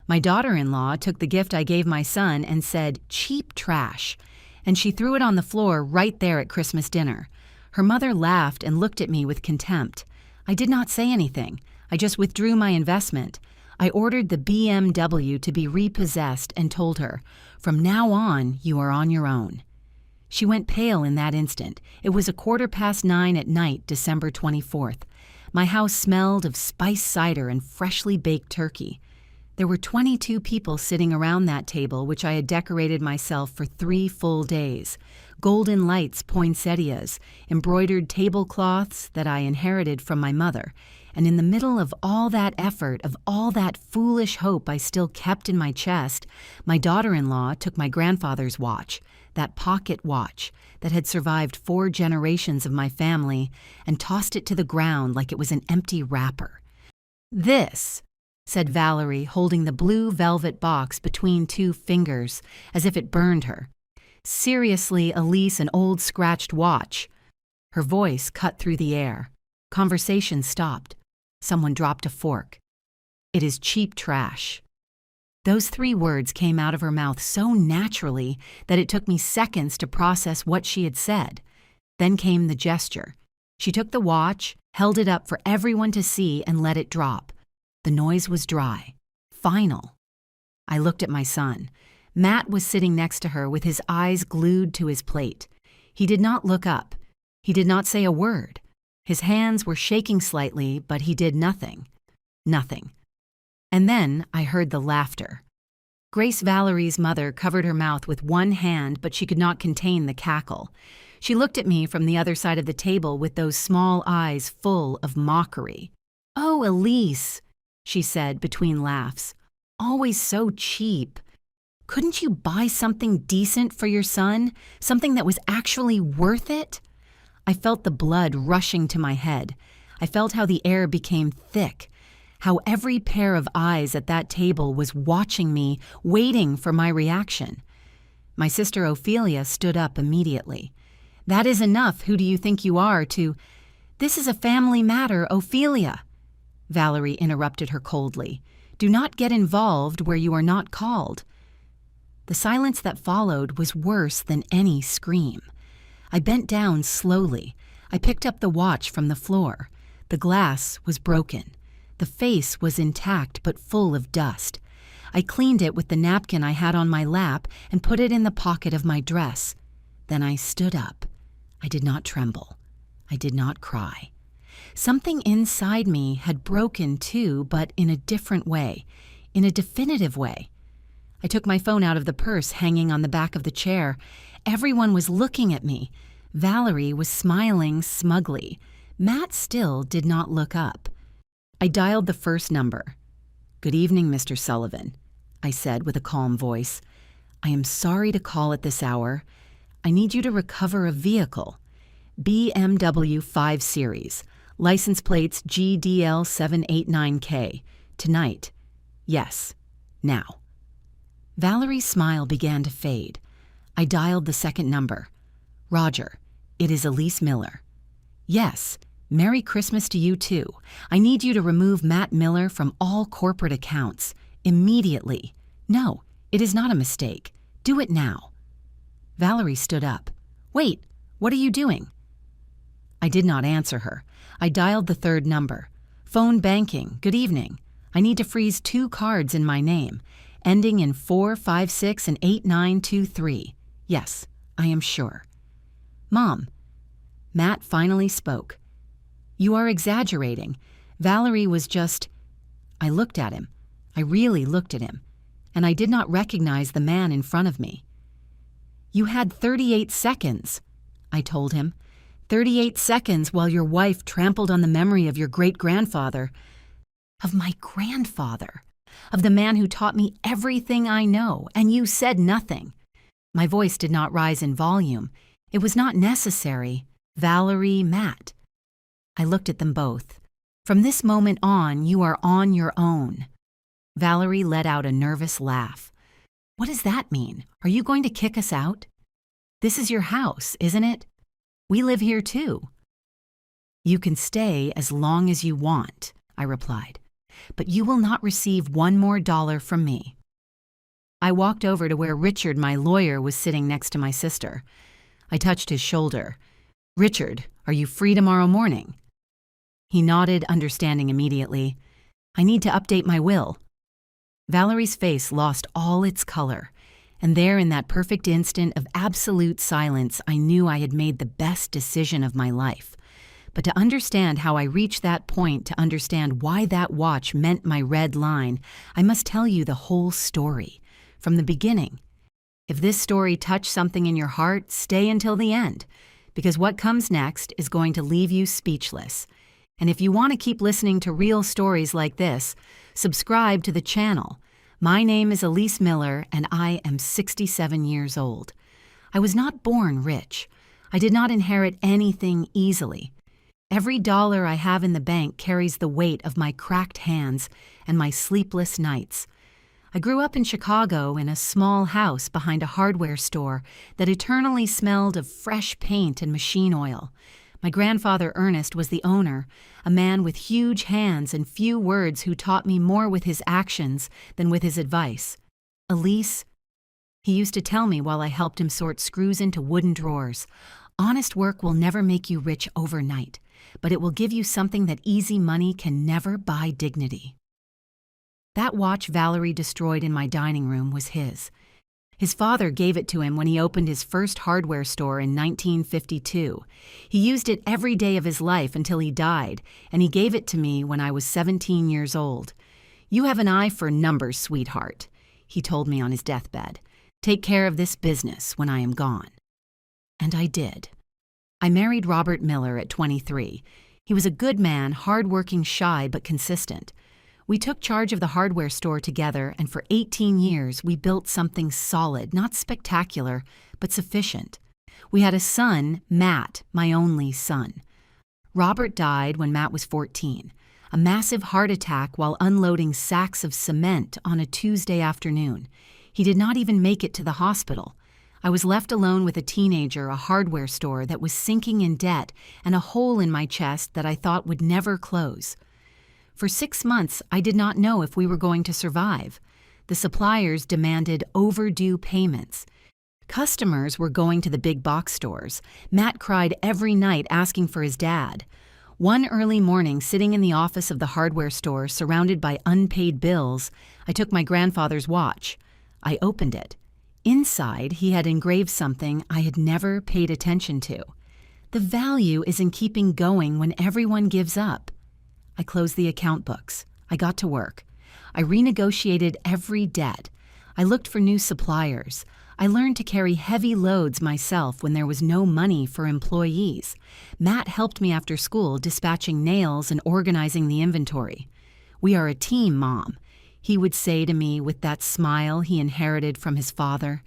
My daughter-in-law took the gift I gave my son and said, "Cheap trash," and she threw it on the floor right there at Christmas dinner. Her mother laughed and looked at me with contempt. I did not say anything. I just withdrew my investment. I ordered the BMW to be repossessed and told her, "From now on, you are on your own." She went pale in that instant. It was 9:15 at night, December 24th. My house smelled of spiced cider and freshly baked turkey. There were 22 people sitting around that table, which I had decorated myself for 3 full days. Golden lights, poinsettias, embroidered tablecloths that I inherited from my mother. And in the middle of all that effort, of all that foolish hope I still kept in my chest, my daughter-in-law took my grandfather's watch, that pocket watch that had survived 4 generations of my family, and tossed it to the ground like it was an empty wrapper. "This," said Valerie, holding the blue velvet box between 2 fingers, as if it burned her. "Seriously, Elise, an old scratched watch." Her voice cut through the air. Conversation stopped. Someone dropped a fork. "It is cheap trash." Those 3 words came out of her mouth so naturally that it took me seconds to process what she had said. Then came the gesture. She took the watch, held it up for everyone to see, and let it drop. The noise was dry, final. I looked at my son. Matt was sitting next to her with his eyes glued to his plate. He did not look up. He did not say a word. His hands were shaking slightly, but he did nothing. Nothing. And then I heard the laughter. Grace Valerie's mother covered her mouth with one hand, but she could not contain the cackle. She looked at me from the other side of the table with those small eyes full of mockery. "Oh, Elise," she said between laughs. "Always so cheap. Couldn't you buy something decent for your son? Something that was actually worth it?" I felt the blood rushing to my head. I felt how the air became thick, how every pair of eyes at that table was watching me, waiting for my reaction. My sister Ophelia stood up immediately. "That is enough. Who do you think you are to—" "This is a family matter, Ophelia," Valerie interrupted her coldly. "Do not get involved where you are not called." The silence that followed was worse than any scream. I bent down slowly. I picked up the watch from the floor. The glass was broken. The face was intact but full of dust. I cleaned it with the napkin I had on my lap and put it in the pocket of my dress. Then I stood up. I did not tremble. I did not cry. Something inside me had broken too, but in a different way, in a definitive way. I took my phone out of the purse hanging on the back of the chair. Everyone was looking at me. Valerie was smiling smugly. Matt still did not look up. I dialed the first number. "Good evening, Mr. Sullivan," I said with a calm voice. "I am sorry to call at this hour. I need you to recover a vehicle. BMW 5 Series. License plates GDL 789K. Tonight. Yes. Now." Valerie's smile began to fade. I dialed the second number. "Roger, it is Elise Miller." "Yes. Merry Christmas to you too. I need you to remove Matt Miller from all corporate accounts. Immediately. No, it is not a mistake. Do it now." Valerie stood up. "Wait, what are you doing?" I did not answer her. I dialed the third number. "Phone banking. Good evening. I need to freeze 2 cards in my name, ending in 456 and 8923. Yes, I am sure." "Mom." Matt finally spoke. "You are exaggerating. Valerie was just—" I looked at him. I really looked at him. And I did not recognize the man in front of me. "You had 38 seconds, I told him. 38 seconds while your wife trampled on the memory of your great-grandfather. Of my grandfather. Of the man who taught me everything I know, and you said nothing." My voice did not rise in volume. It was not necessary. Valerie, Matt. I looked at them both. "From this moment on, you are on your own." Valerie let out a nervous laugh. "What does that mean? Are you going to kick us out?" "This is your house, isn't it? We live here too." "You can stay as long as you want," I replied. but you will not receive one more dollar from me." I walked over to where Richard, my lawyer, was sitting next to my sister. I touched his shoulder. "Richard, are you free tomorrow morning?" He nodded, understanding immediately. "I need to update my will." Valerie's face lost all its color, and there in that perfect instant of absolute silence, I knew I had made the best decision of my life. But to understand how I reached that point, to understand why that watch meant my red line, I must tell you the whole story, from the beginning. If this story touched something in your heart, stay until the end, because what comes next is going to leave you speechless. And if you want to keep listening to real stories like this, subscribe to the channel. My name is Elise Miller, and I am 67 years old. I was not born rich. I did not inherit anything easily. Every dollar I have in the bank carries the weight of my cracked hands and my sleepless nights. I grew up in Chicago in a small house behind a hardware store that eternally smelled of fresh paint and machine oil. My grandfather Ernest was the owner, a man with huge hands and few words who taught me more with his actions than with his advice. "Elise," he used to tell me while I helped him sort screws into wooden drawers, "honest work will never make you rich overnight, but it will give you something that easy money can never buy: dignity." That watch Valerie destroyed in my dining room was his. His father gave it to him when he opened his first hardware store in 1952. He used it every day of his life until he died, and he gave it to me when I was 17 years old. "You have an eye for numbers, sweetheart," he told me on his deathbed. "Take care of this business when I am gone." And I did. I married Robert Miller at 23. He was a good man, hard-working, shy, but consistent. We took charge of the hardware store together, and for 18 years we built something solid, not spectacular, but sufficient. We had a son, Matt, my only son. Robert died when Matt was 14, a massive heart attack while unloading sacks of cement on a Tuesday afternoon. He did not even make it to the hospital. I was left alone with a teenager, a hardware store that was sinking in debt, and a hole in my chest that I thought would never close. For 6 months, I did not know if we were going to survive. The suppliers demanded overdue payments. Customers were going to the big box stores. Matt cried every night asking for his dad. One early morning, sitting in the office of the hardware store, surrounded by unpaid bills, I took my grandfather's watch. I opened it. Inside, he had engraved something I had never paid attention to. "The value is in keeping going when everyone gives up." I closed the account books. I got to work. I renegotiated every debt. I looked for new suppliers. I learned to carry heavy loads myself when there was no money for employees. Matt helped me after school, dispatching nails and organizing the inventory. "We are a team, Mom," he would say to me with that smile he inherited from his father.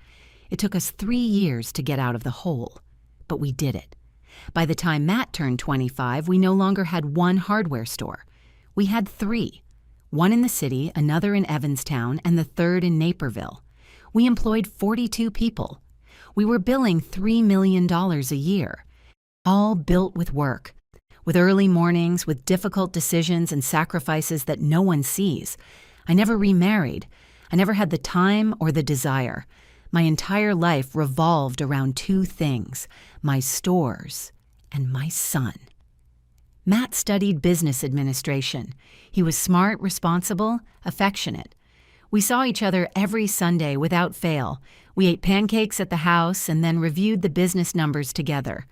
It took us 3 years to get out of the hole, but we did it. By the time Matt turned 25, we no longer had one hardware store. We had 3, one in the city, another in Evanstown, and the third in Naperville. We employed 42 people. We were billing $3 million a year, all built with work, with early mornings, with difficult decisions and sacrifices that no one sees. I never remarried. I never had the time or the desire. My entire life revolved around 2 things: my stores and my son. Matt studied business administration. He was smart, responsible, affectionate. We saw each other every Sunday without fail. We ate pancakes at the house and then reviewed the business numbers together.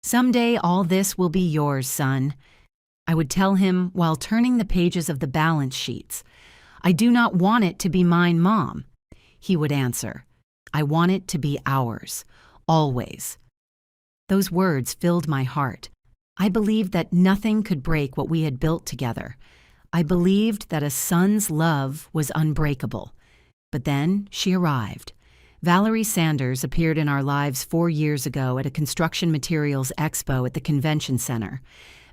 "Someday all this will be yours, son," I would tell him while turning the pages of the balance sheets. "I do not want it to be mine, Mom," he would answer. "I want it to be ours, always." Those words filled my heart. I believed that nothing could break what we had built together. I believed that a son's love was unbreakable. But then she arrived. Valerie Sanders appeared in our lives 4 years ago at a construction materials expo at the convention center.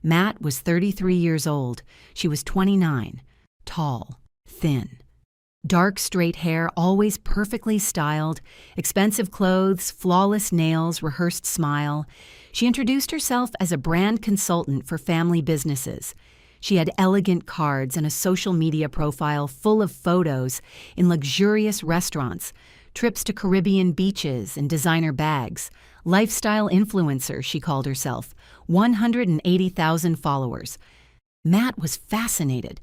Matt was 33 years old. She was 29, tall, thin. Dark, straight hair, always perfectly styled, expensive clothes, flawless nails, rehearsed smile. She introduced herself as a brand consultant for family businesses. She had elegant cards and a social media profile full of photos in luxurious restaurants, trips to Caribbean beaches and designer bags. Lifestyle influencer, she called herself, 180,000 followers. Matt was fascinated.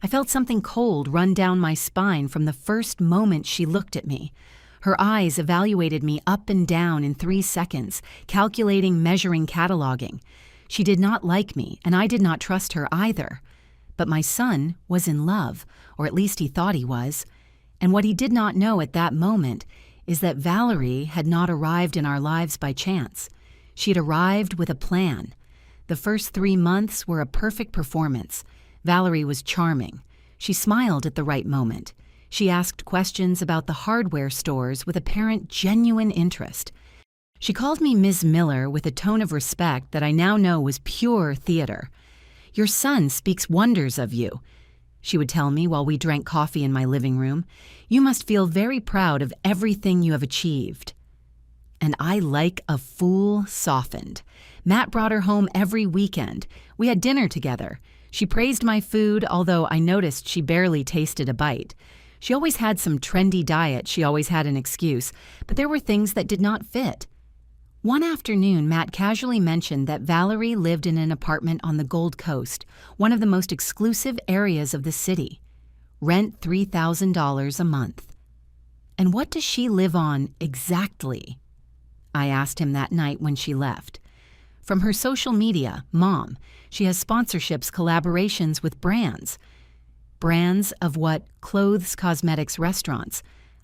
I felt something cold run down my spine from the first moment she looked at me. Her eyes evaluated me up and down in 3 seconds, calculating, measuring, cataloging. She did not like me, and I did not trust her either. But my son was in love, or at least he thought he was. And what he did not know at that moment is that Valerie had not arrived in our lives by chance. She had arrived with a plan. The first 3 months were a perfect performance. Valerie was charming. She smiled at the right moment. She asked questions about the hardware stores with apparent genuine interest. She called me Ms. Miller with a tone of respect that I now know was pure theater. "Your son speaks wonders of you," she would tell me while we drank coffee in my living room. "You must feel very proud of everything you have achieved." And I, like a fool, softened. Matt brought her home every weekend. We had dinner together. She praised my food, although I noticed she barely tasted a bite. She always had some trendy diet, she always had an excuse, but there were things that did not fit. One afternoon, Matt casually mentioned that Valerie lived in an apartment on the Gold Coast, one of the most exclusive areas of the city. Rent $3,000 a month. "And what does she live on exactly?" I asked him that night when she left. "From her social media, Mom, she has sponsorships, collaborations with brands." Brands of what? Clothes, cosmetics, restaurants.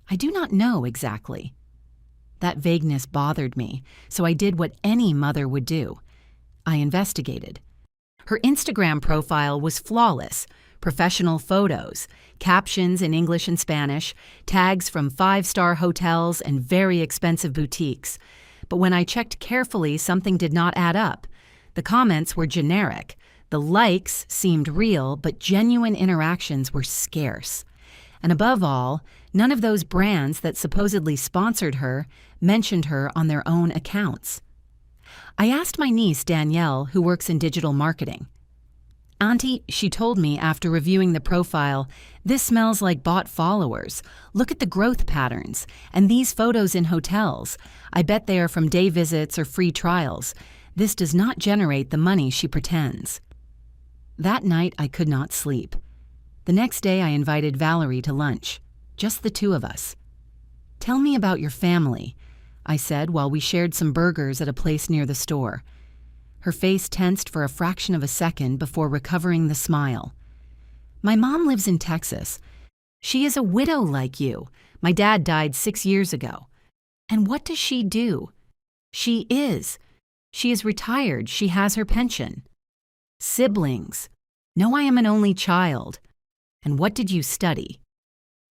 I do not know exactly. That vagueness bothered me, so I did what any mother would do. I investigated. Her Instagram profile was flawless. Professional photos, captions in English and Spanish, tags from 5-star hotels and very expensive boutiques. But when I checked carefully, something did not add up. The comments were generic. The likes seemed real, but genuine interactions were scarce. And above all, none of those brands that supposedly sponsored her mentioned her on their own accounts. I asked my niece, Danielle, who works in digital marketing. "Auntie," she told me after reviewing the profile, "this smells like bought followers. Look at the growth patterns. And these photos in hotels. I bet they are from day visits or free trials. This does not generate the money she pretends." That night, I could not sleep. The next day, I invited Valerie to lunch. Just the two of us. "Tell me about your family," I said while we shared some burgers at a place near the store. Her face tensed for a fraction of a second before recovering the smile. "My mom lives in Texas. She is a widow like you. My dad died 6 years ago." "And what does she do?" She is retired. She has her pension." "Siblings?" "No, I am an only child." "And what did you study?"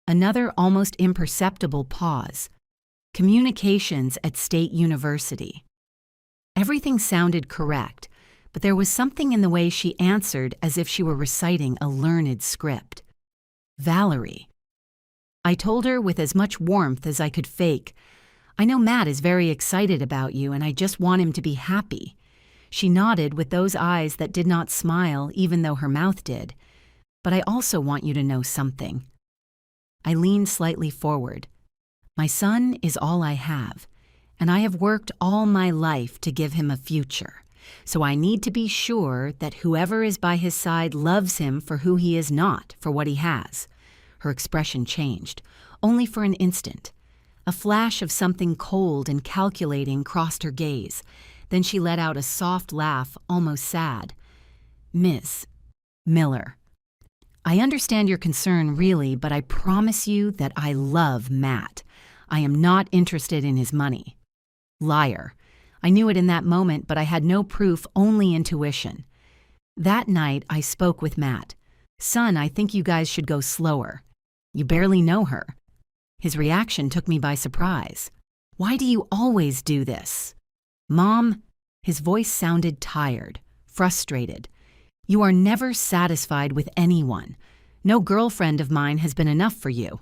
Another almost imperceptible pause. "Communications at State University." Everything sounded correct, but there was something in the way she answered as if she were reciting a learned script. "Valerie." I told her with as much warmth as I could fake. "I know Matt is very excited about you, and I just want him to be happy." She nodded with those eyes that did not smile even though her mouth did. "But I also want you to know something." I leaned slightly forward. "My son is all I have, and I have worked all my life to give him a future. So I need to be sure that whoever is by his side loves him for who he is, not for what he has." Her expression changed, only for an instant. A flash of something cold and calculating crossed her gaze. Then she let out a soft laugh, almost sad. "Miss Miller, I understand your concern, really, but I promise you that I love Matt. I am not interested in his money." Liar. I knew it in that moment, but I had no proof, only intuition. That night, I spoke with Matt. "Son, I think you guys should go slower. You barely know her." His reaction took me by surprise. "Why do you always do this?" "Mom," his voice sounded tired, frustrated. "You are never satisfied with anyone. No girlfriend of mine has been enough for you."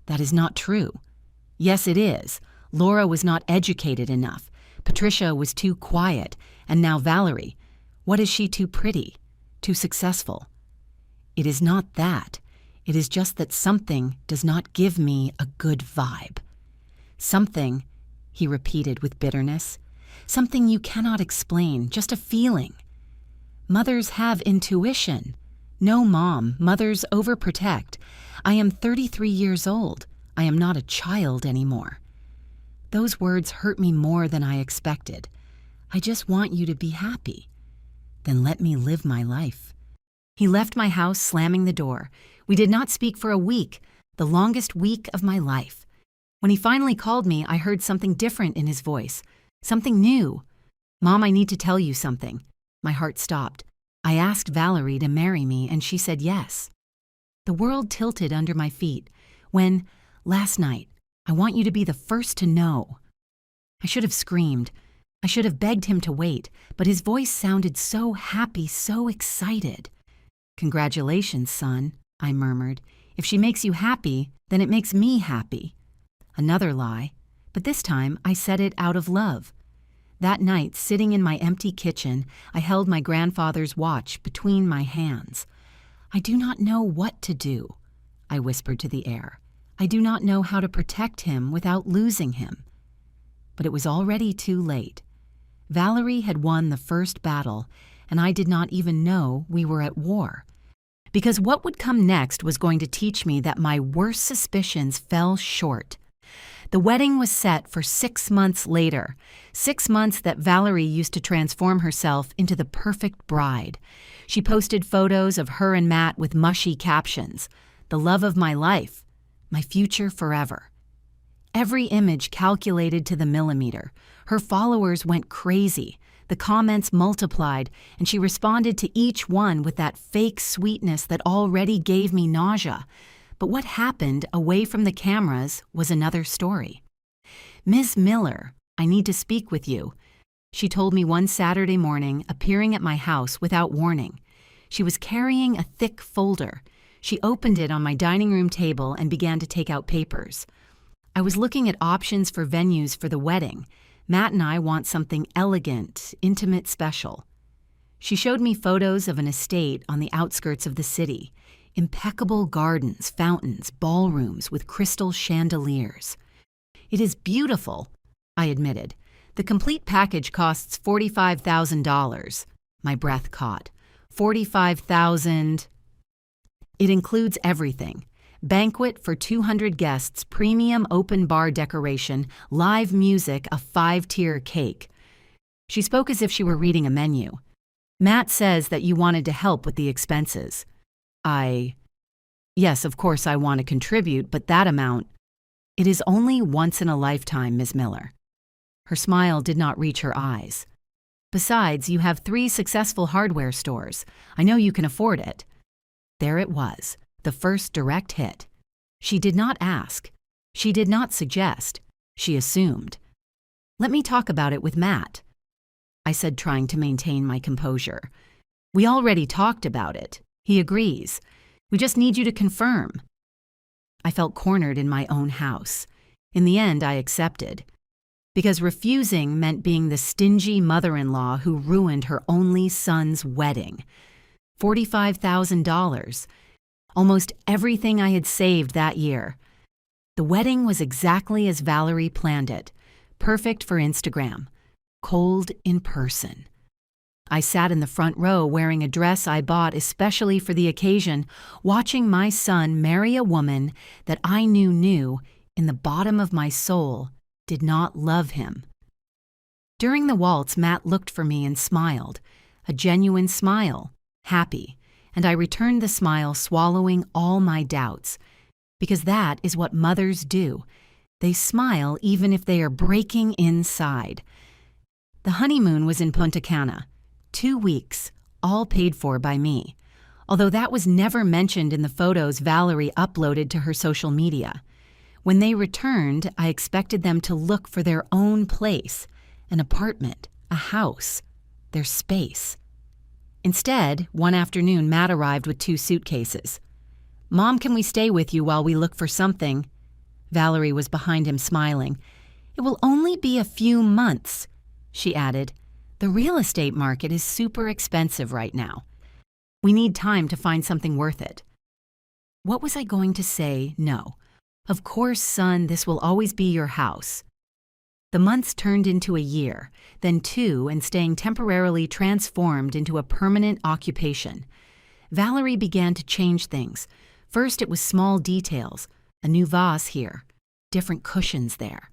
"That is not true." "Yes, it is. Laura was not educated enough. Patricia was too quiet. And now Valerie. What is she too pretty? too successful. It is not that. It is just that something does not give me a good vibe. Something, he repeated with bitterness, something you cannot explain, just a feeling. Mothers have intuition. No, Mom, mothers overprotect. I am 33 years old. I am not a child anymore. Those words hurt me more than I expected. I just want you to be happy. Then let me live my life. He left my house, slamming the door. We did not speak for a week, the longest week of my life. When he finally called me, I heard something different in his voice, something new. Mom, I need to tell you something. My heart stopped. I asked Valerie to marry me, and she said yes. The world tilted under my feet when, last night, I want you to be the first to know. I should have screamed. I should have begged him to wait, but his voice sounded so happy, so excited. Congratulations, son, I murmured. If she makes you happy, then it makes me happy. Another lie, but this time I said it out of love. That night, sitting in my empty kitchen, I held my grandfather's watch between my hands. I do not know what to do, I whispered to the air. I do not know how to protect him without losing him. But it was already too late. Valerie had won the first battle, and I did not even know we were at war. Because what would come next was going to teach me that my worst suspicions fell short. The wedding was set for 6 months later, 6 months that Valerie used to transform herself into the perfect bride. She posted photos of her and Matt with mushy captions, "The love of my life, my future forever." Every image calculated to the millimeter. Her followers went crazy. The comments multiplied, and she responded to each one with that fake sweetness that already gave me nausea. But what happened away from the cameras was another story. "Ms. Miller, I need to speak with you," she told me one Saturday morning, appearing at my house without warning. She was carrying a thick folder. She opened it on my dining room table and began to take out papers. I was looking at options for venues for the wedding. Matt and I want something elegant, intimate, special. She showed me photos of an estate on the outskirts of the city. Impeccable gardens, fountains, ballrooms with crystal chandeliers. "It is beautiful," I admitted. "The complete package costs $45,000. My breath caught. 45,000. It includes everything. Banquet for 200 guests, premium open bar decoration, live music, a 5-tier cake." She spoke as if she were reading a menu. "Matt says that you wanted to help with the expenses." Yes, of course I want to contribute, but that amount, it is only once in a lifetime, Ms. Miller. Her smile did not reach her eyes. "Besides, you have 3 successful hardware stores. I know you can afford it." There it was, the first direct hit. She did not ask. She did not suggest. She assumed. "Let me talk about it with Matt," I said, trying to maintain my composure. "We already talked about it. He agrees. We just need you to confirm." I felt cornered in my own house. In the end, I accepted. Because refusing meant being the stingy mother-in-law who ruined her only son's wedding. $45,000. Almost everything I had saved that year. The wedding was exactly as Valerie planned it. Perfect for Instagram. Cold in person. I sat in the front row wearing a dress I bought especially for the occasion, watching my son marry a woman that I knew in the bottom of my soul did not love him. During the waltz, Matt looked for me and smiled. A genuine smile. Happy. And I returned the smile, swallowing all my doubts. Because that is what mothers do. They smile even if they are breaking inside. The honeymoon was in Punta Cana. 2 weeks, all paid for by me. Although that was never mentioned in the photos Valerie uploaded to her social media. When they returned, I expected them to look for their own place, an apartment, a house, their space. Instead, one afternoon, Matt arrived with 2 suitcases. "Mom, can we stay with you while we look for something?" Valerie was behind him, smiling. "It will only be a few months," she added. "The real estate market is super expensive right now." We need time to find something worth it. What was I going to say? No. Of course, son, this will always be your house. The months turned into a year, then 2, and staying temporarily transformed into a permanent occupation. Valerie began to change things. First, it was small details, a new vase here, different cushions there.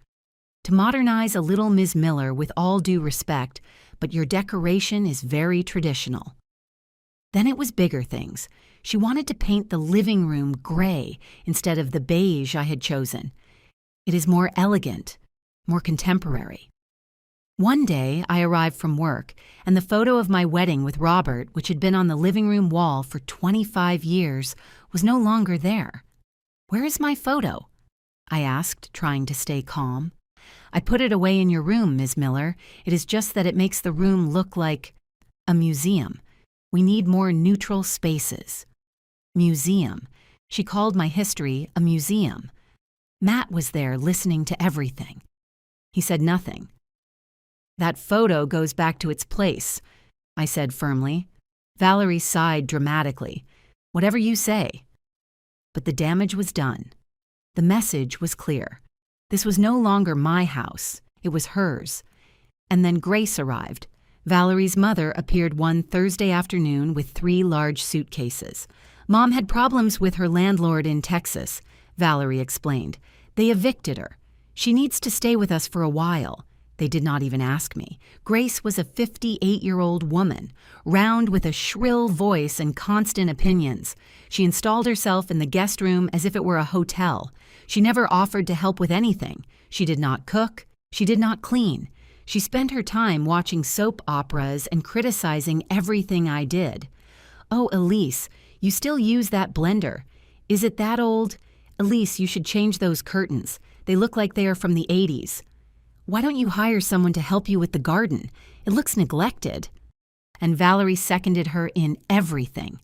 To modernize a little Ms. Miller with all due respect, but your decoration is very traditional. Then it was bigger things. She wanted to paint the living room gray instead of the beige I had chosen. It is more elegant, more contemporary. One day, I arrived from work, and the photo of my wedding with Robert, which had been on the living room wall for 25 years, was no longer there. Where is my photo? I asked, trying to stay calm. I put it away in your room, Ms. Miller. It is just that it makes the room look like a museum. We need more neutral spaces. Museum. She called my history a museum. Matt was there listening to everything. He said nothing. That photo goes back to its place, I said firmly. Valerie sighed dramatically. Whatever you say. But the damage was done. The message was clear. This was no longer my house. It was hers. And then Grace arrived. Valerie's mother appeared one Thursday afternoon with 3 large suitcases. Mom had problems with her landlord in Texas, Valerie explained. They evicted her. She needs to stay with us for a while. They did not even ask me. Grace was a 58-year-old woman, round with a shrill voice and constant opinions. She installed herself in the guest room as if it were a hotel. She never offered to help with anything. She did not cook. She did not clean. She spent her time watching soap operas and criticizing everything I did. Oh, Elise, you still use that blender. Is it that old? Elise, you should change those curtains. They look like they are from the 80s. Why don't you hire someone to help you with the garden? It looks neglected. And Valerie seconded her in everything.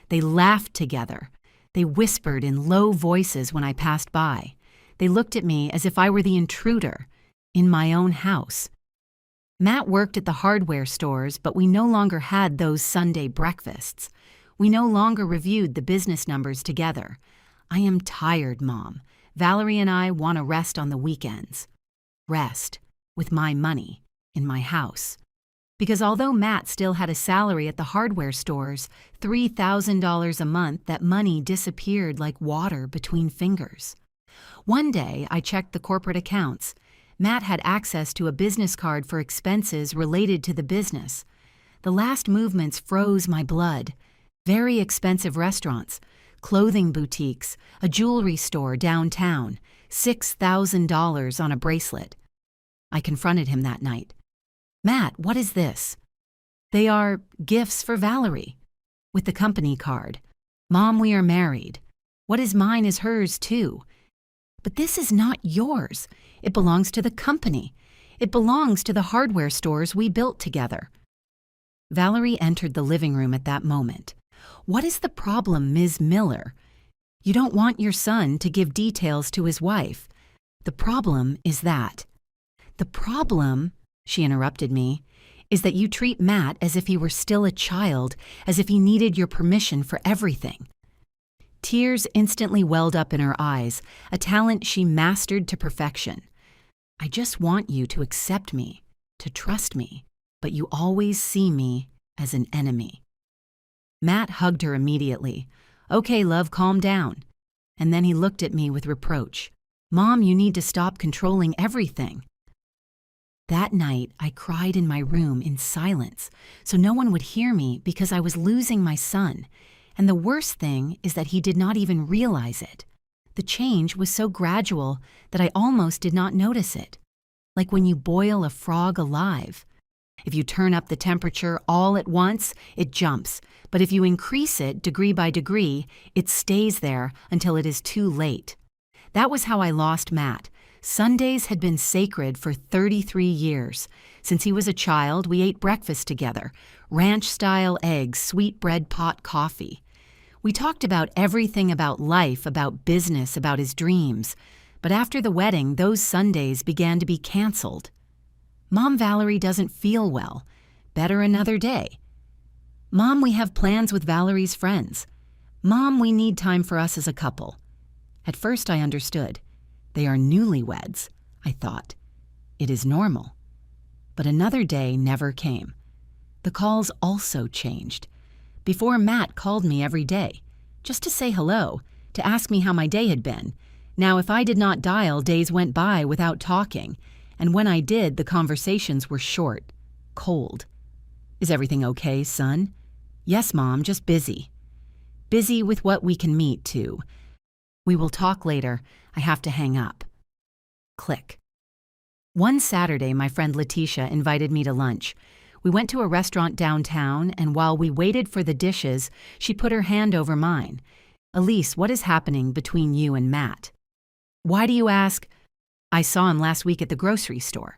They laughed together. They whispered in low voices when I passed by. They looked at me as if I were the intruder in my own house. Matt worked at the hardware stores, but we no longer had those Sunday breakfasts. We no longer reviewed the business numbers together. I am tired, Mom. Valerie and I want to rest on the weekends. Rest, with my money, in my house. Because although Matt still had a salary at the hardware stores, $3,000 a month, that money disappeared like water between fingers. One day, I checked the corporate accounts. Matt had access to a business card for expenses related to the business. The last movements froze my blood. Very expensive restaurants, clothing boutiques, a jewelry store downtown, $6,000 on a bracelet. I confronted him that night. Matt, what is this? They are gifts for Valerie, with the company card. Mom, we are married. What is mine is hers too. But this is not yours. It belongs to the company. It belongs to the hardware stores we built together. Valerie entered the living room at that moment. What is the problem, Ms. Miller? You don't want your son to give details to his wife. The problem is that. The problem, she interrupted me, is that you treat Matt as if he were still a child, as if he needed your permission for everything. Tears instantly welled up in her eyes, a talent she mastered to perfection. I just want you to accept me, to trust me, but you always see me as an enemy. Matt hugged her immediately. Okay, love, calm down. And then he looked at me with reproach. Mom, you need to stop controlling everything. That night, I cried in my room in silence, so no one would hear me because I was losing my son. And the worst thing is that he did not even realize it. The change was so gradual that I almost did not notice it. Like when you boil a frog alive. If you turn up the temperature all at once, it jumps. But if you increase it degree by degree, it stays there until it is too late. That was how I lost Matt. Sundays had been sacred for 33 years. Since he was a child, we ate breakfast together. Ranch-style eggs, sweetbread pot coffee. We talked about everything about life, about business, about his dreams. But after the wedding, those Sundays began to be canceled. Mom, Valerie doesn't feel well. Better another day. Mom, we have plans with Valerie's friends. Mom, we need time for us as a couple. At first I understood. They are newlyweds, I thought. It is normal. But another day never came. The calls also changed. Before, Matt called me every day, just to say hello, to ask me how my day had been. Now, if I did not dial, days went by without talking, and when I did, the conversations were short, cold. Is everything okay, son? Yes, Mom, just busy. Busy with what we can meet, too. We will talk later. I have to hang up. Click. One Saturday, my friend Letitia invited me to lunch. We went to a restaurant downtown, and while we waited for the dishes, she put her hand over mine. Elise, what is happening between you and Matt? Why do you ask? I saw him last week at the grocery store.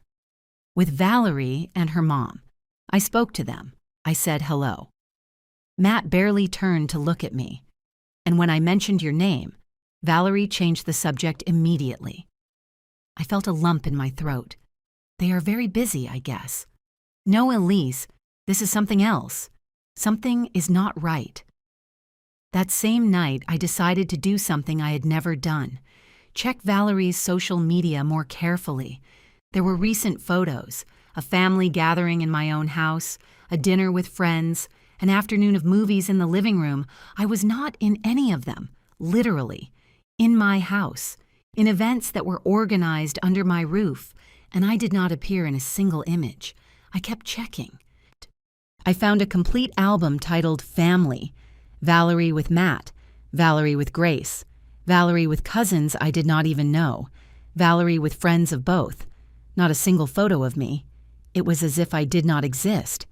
With Valerie and her mom. I spoke to them. I said hello. Matt barely turned to look at me. And when I mentioned your name, Valerie changed the subject immediately. I felt a lump in my throat. They are very busy, I guess. No, Elise, this is something else. Something is not right. That same night, I decided to do something I had never done. Check Valerie's social media more carefully. There were recent photos, a family gathering in my own house, a dinner with friends, an afternoon of movies in the living room. I was not in any of them, literally, in my house, in events that were organized under my roof, and I did not appear in a single image. I kept checking. I found a complete album titled Family. Valerie with Matt, Valerie with Grace, Valerie with cousins I did not even know, Valerie with friends of both. Not a single photo of me. It was as if I did not exist.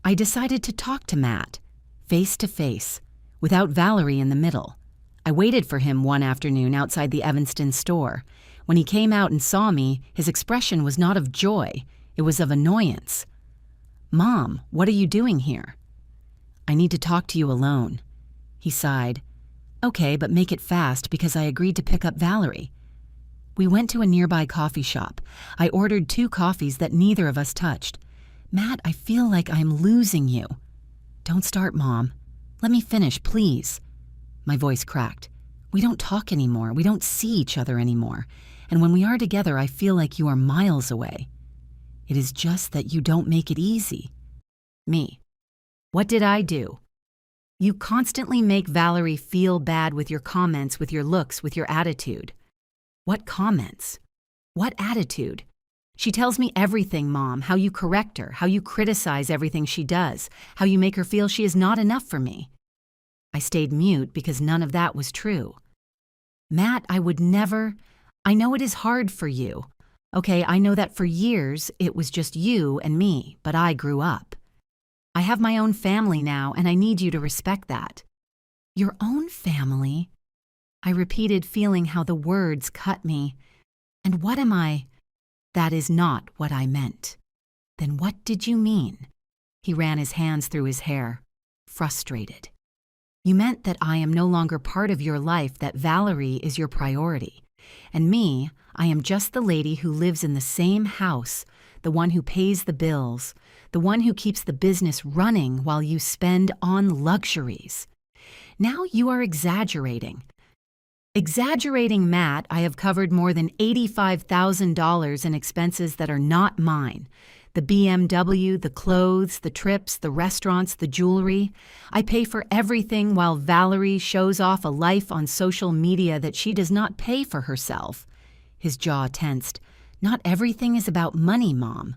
I decided to talk to Matt, face to face, without Valerie in the middle. I waited for him one afternoon outside the Evanston store. When he came out and saw me, his expression was not of joy. It was of annoyance. Mom, what are you doing here? I need to talk to you alone. He sighed. Okay, but make it fast because I agreed to pick up Valerie. We went to a nearby coffee shop. I ordered 2 coffees that neither of us touched. Matt, I feel like I'm losing you. Don't start, Mom. Let me finish, please. My voice cracked. We don't talk anymore. We don't see each other anymore. And when we are together, I feel like you are miles away. It is just that you don't make it easy. Me. What did I do? You constantly make Valerie feel bad with your comments, with your looks, with your attitude. What comments? What attitude? She tells me everything, Mom, how you correct her, how you criticize everything she does, how you make her feel she is not enough for me. I stayed mute because none of that was true. Matt, I would never. I know it is hard for you. Okay, I know that for years it was just you and me, but I grew up. I have my own family now, and I need you to respect that. Your own family? I repeated, feeling how the words cut me. And what am I? That is not what I meant. Then what did you mean? He ran his hands through his hair, frustrated. You meant that I am no longer part of your life, that Valerie is your priority. And me, I am just the lady who lives in the same house, the one who pays the bills, the one who keeps the business running while you spend on luxuries. Now you are exaggerating. Exaggerating, Matt, I have covered more than $85,000 in expenses that are not mine. The BMW, the clothes, the trips, the restaurants, the jewelry. I pay for everything while Valerie shows off a life on social media that she does not pay for herself. His jaw tensed. Not everything is about money, Mom.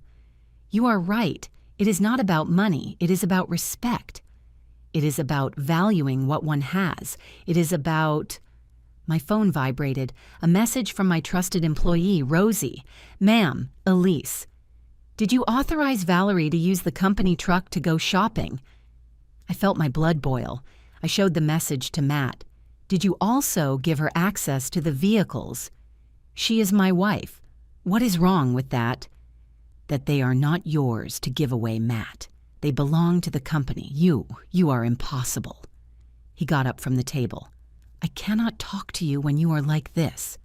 You are right. It is not about money. It is about respect. It is about valuing what one has. It is about... My phone vibrated. A message from my trusted employee, Rosie. Ma'am, Elise. Did you authorize Valerie to use the company truck to go shopping? I felt my blood boil. I showed the message to Matt. Did you also give her access to the vehicles? She is my wife. What is wrong with that? That they are not yours to give away, Matt. They belong to the company. You are impossible. He got up from the table. I cannot talk to you when you are like this.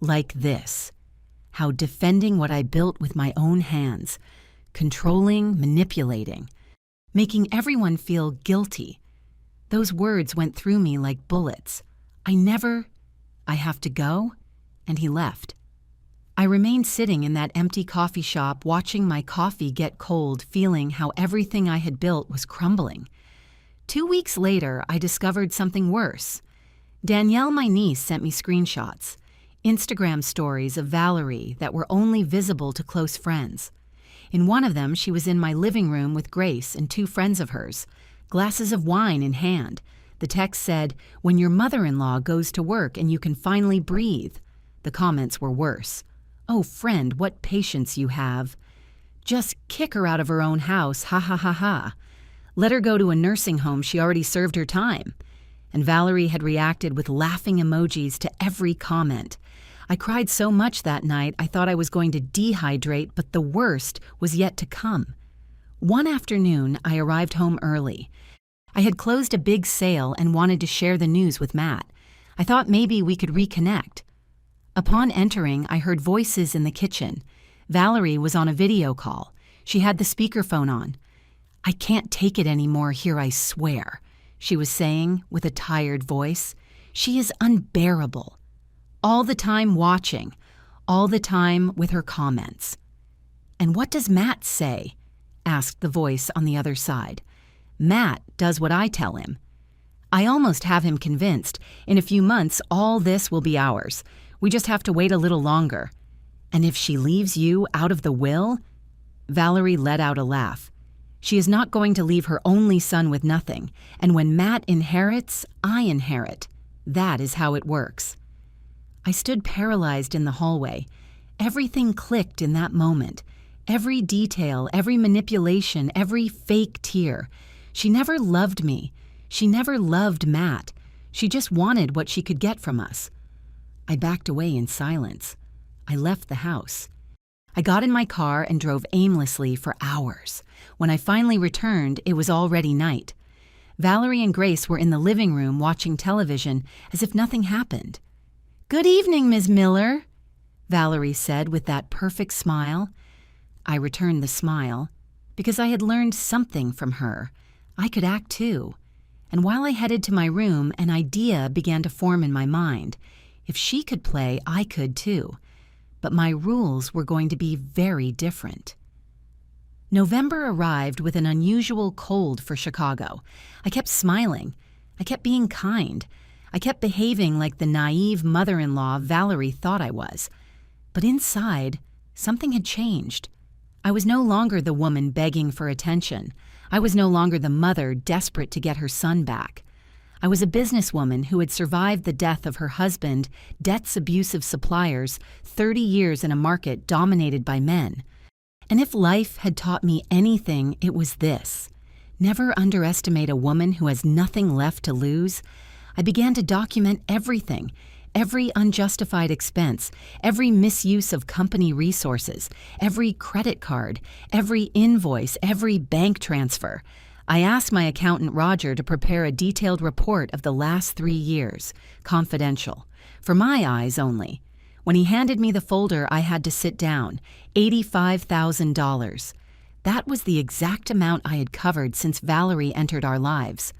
Like this. How defending what I built with my own hands. Controlling, manipulating. making everyone feel guilty. Those words went through me like bullets. I have to go? And he left. I remained sitting in that empty coffee shop, watching my coffee get cold, feeling how everything I had built was crumbling. 2 weeks later, I discovered something worse. Danielle, my niece, sent me screenshots, Instagram stories of Valerie that were only visible to close friends. In one of them, she was in my living room with Grace and 2 friends of hers, glasses of wine in hand. The text said, "When your mother-in-law goes to work and you can finally breathe." The comments were worse. "Oh, friend, what patience you have. Just kick her out of her own house, ha ha ha ha. Let her go to a nursing home, she already served her time." And Valerie had reacted with laughing emojis to every comment. I cried so much that night I thought I was going to dehydrate, but the worst was yet to come. One afternoon, I arrived home early. I had closed a big sale and wanted to share the news with Matt. I thought maybe we could reconnect. Upon entering, I heard voices in the kitchen. Valerie was on a video call. She had the speakerphone on. "I can't take it anymore here, I swear," she was saying with a tired voice. "She is unbearable. All the time watching, all the time with her comments." "And what does Matt say?" asked the voice on the other side. "Matt does what I tell him. I almost have him convinced. In a few months, all this will be ours. We just have to wait a little longer. And if she leaves you out of the will?" Valerie let out a laugh. "She is not going to leave her only son with nothing. And when Matt inherits, I inherit. That is how it works." I stood paralyzed in the hallway. Everything clicked in that moment. Every detail, every manipulation, every fake tear. She never loved me. She never loved Matt. She just wanted what she could get from us. I backed away in silence. I left the house. I got in my car and drove aimlessly for hours. When I finally returned, it was already night. Valerie and Grace were in the living room watching television as if nothing happened. "Good evening, Ms. Miller," Valerie said with that perfect smile. I returned the smile. Because I had learned something from her. I could act too. And while I headed to my room, an idea began to form in my mind. If she could play, I could too. But my rules were going to be very different. November arrived with an unusual cold for Chicago. I kept smiling. I kept being kind. I kept behaving like the naive mother-in-law Valerie thought I was. But inside, something had changed. I was no longer the woman begging for attention. I was no longer the mother desperate to get her son back. I was a businesswoman who had survived the death of her husband, debts-abusive suppliers, 30 years in a market dominated by men. And if life had taught me anything, it was this. Never underestimate a woman who has nothing left to lose. I began to document everything, every unjustified expense, every misuse of company resources, every credit card, every invoice, every bank transfer. I asked my accountant Roger to prepare a detailed report of the last 3 years, confidential, for my eyes only. When he handed me the folder, I had to sit down. $85,000. That was the exact amount I had covered since Valerie entered our lives.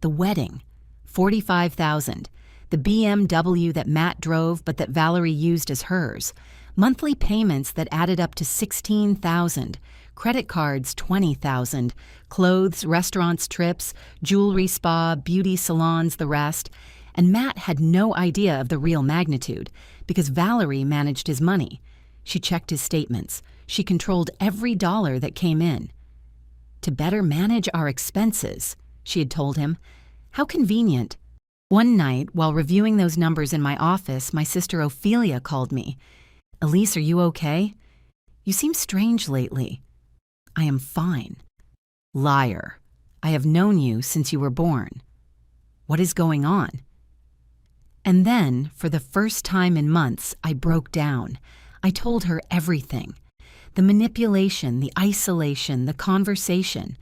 The wedding. $45,000. The BMW that Matt drove but that Valerie used as hers. Monthly payments that added up to $16,000. Credit cards, $20,000. Clothes, restaurants, trips, jewelry spa, beauty salons, the rest. And Matt had no idea of the real magnitude because Valerie managed his money. She checked his statements. She controlled every dollar that came in. "To better manage our expenses," she had told him. How convenient. One night, while reviewing those numbers in my office, my sister Ophelia called me. "Elise, are you okay? You seem strange lately." "I am fine." "Liar. I have known you since you were born." "What is going on?" And then, for the first time in months, I broke down. I told her everything. The manipulation, the isolation, the conversation.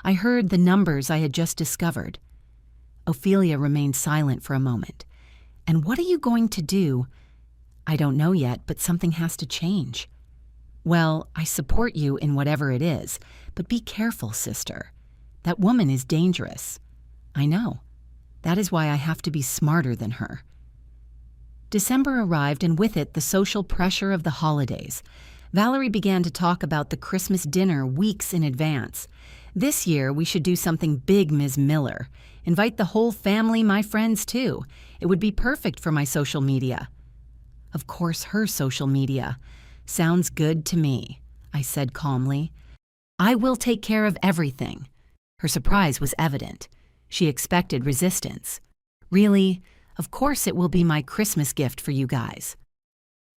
I heard the numbers I had just discovered. Ophelia remained silent for a moment. "And what are you going to do?" "I don't know yet, but something has to change." "Well, I support you in whatever it is, but be careful, sister. That woman is dangerous. I know. That is why I have to be smarter than her. December arrived, and with it the social pressure of the holidays. Valerie began to talk about the Christmas dinner weeks in advance. This year we should do something big, Ms. Miller. Invite the whole family, my friends too. It would be perfect for my social media. Of course, her social media. Sounds good to me, I said calmly. I will take care of everything. Her surprise was evident. She expected resistance. Really? Of course it will be my Christmas gift for you guys.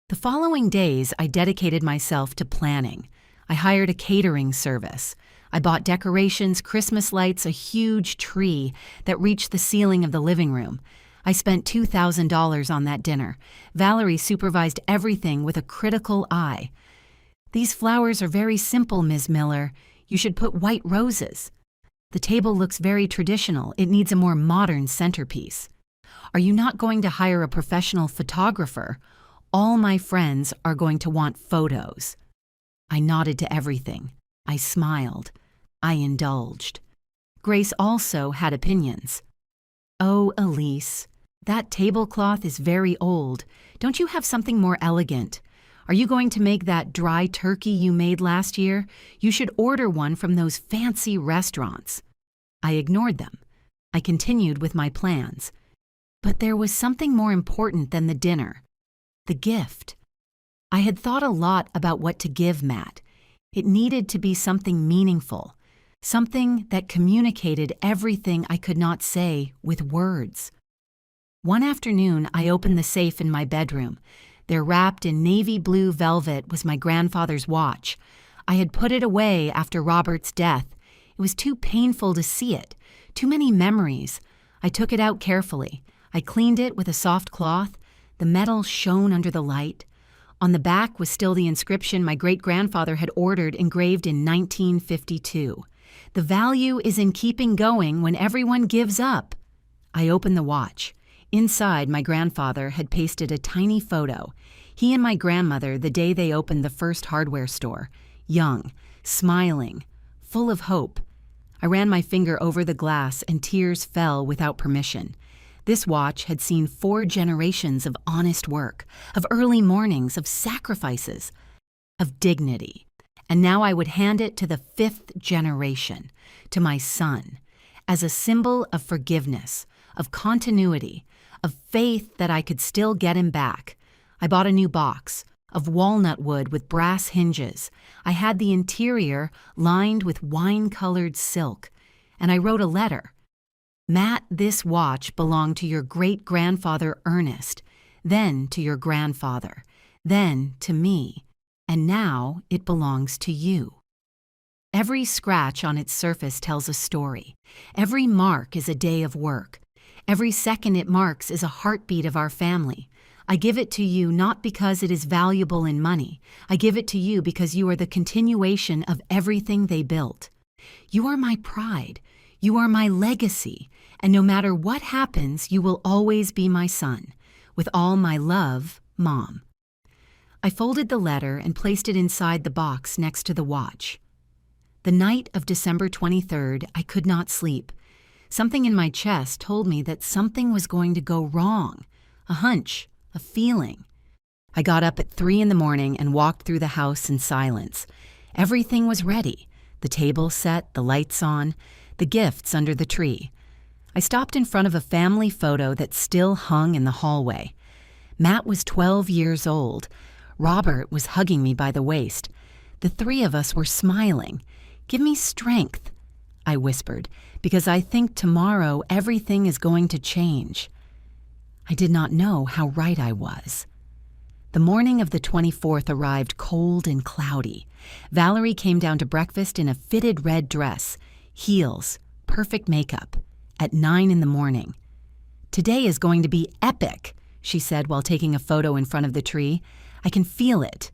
The following days, I dedicated myself to planning. I hired a catering service. I bought decorations, Christmas lights, a huge tree that reached the ceiling of the living room. I spent $2,000 on that dinner. Valerie supervised everything with a critical eye. These flowers are very simple, Ms. Miller. You should put white roses. The table looks very traditional. It needs a more modern centerpiece. Are you not going to hire a professional photographer? All my friends are going to want photos. I nodded to everything. I smiled. I indulged. Grace also had opinions. Oh, Elise, that tablecloth is very old. Don't you have something more elegant? Are you going to make that dry turkey you made last year? You should order one from those fancy restaurants. I ignored them. I continued with my plans. But there was something more important than the dinner. The gift. I had thought a lot about what to give Matt. It needed to be something meaningful, something that communicated everything I could not say with words. One afternoon, I opened the safe in my bedroom. There, wrapped in navy blue velvet, was my grandfather's watch. I had put it away after Robert's death. It was too painful to see it, too many memories. I took it out carefully. I cleaned it with a soft cloth. The metal shone under the light. On the back was still the inscription my great-grandfather had ordered, engraved in 1952. The value is in keeping going when everyone gives up. I opened the watch. Inside, my grandfather had pasted a tiny photo. He and my grandmother the day they opened the first hardware store. Young, smiling, full of hope. I ran my finger over the glass and tears fell without permission. This watch had seen 4 generations of honest work, of early mornings, of sacrifices, of dignity. And now I would hand it to the 5th generation, to my son, as a symbol of forgiveness, of continuity, of faith that I could still get him back. I bought a new box, of walnut wood with brass hinges. I had the interior lined with wine-colored silk, and I wrote a letter. Matt, this watch belonged to your great-grandfather Ernest, then to your grandfather, then to me, and now it belongs to you. Every scratch on its surface tells a story. Every mark is a day of work. Every second it marks is a heartbeat of our family. I give it to you not because it is valuable in money. I give it to you because you are the continuation of everything they built. You are my pride. You are my legacy, and no matter what happens, you will always be my son. With all my love, Mom. I folded the letter and placed it inside the box next to the watch. The night of December 23rd, I could not sleep. Something in my chest told me that something was going to go wrong. A hunch, a feeling. I got up at 3 a.m. and walked through the house in silence. Everything was ready. The table set, the lights on, the gifts under the tree. I stopped in front of a family photo that still hung in the hallway. Matt was 12 years old. Robert was hugging me by the waist. The 3 of us were smiling. Give me strength, I whispered, because I think tomorrow everything is going to change. I did not know how right I was. The morning of the 24th arrived cold and cloudy. Valerie came down to breakfast in a fitted red dress, heels, perfect makeup, at 9 a.m. Today is going to be epic, she said while taking a photo in front of the tree. I can feel it.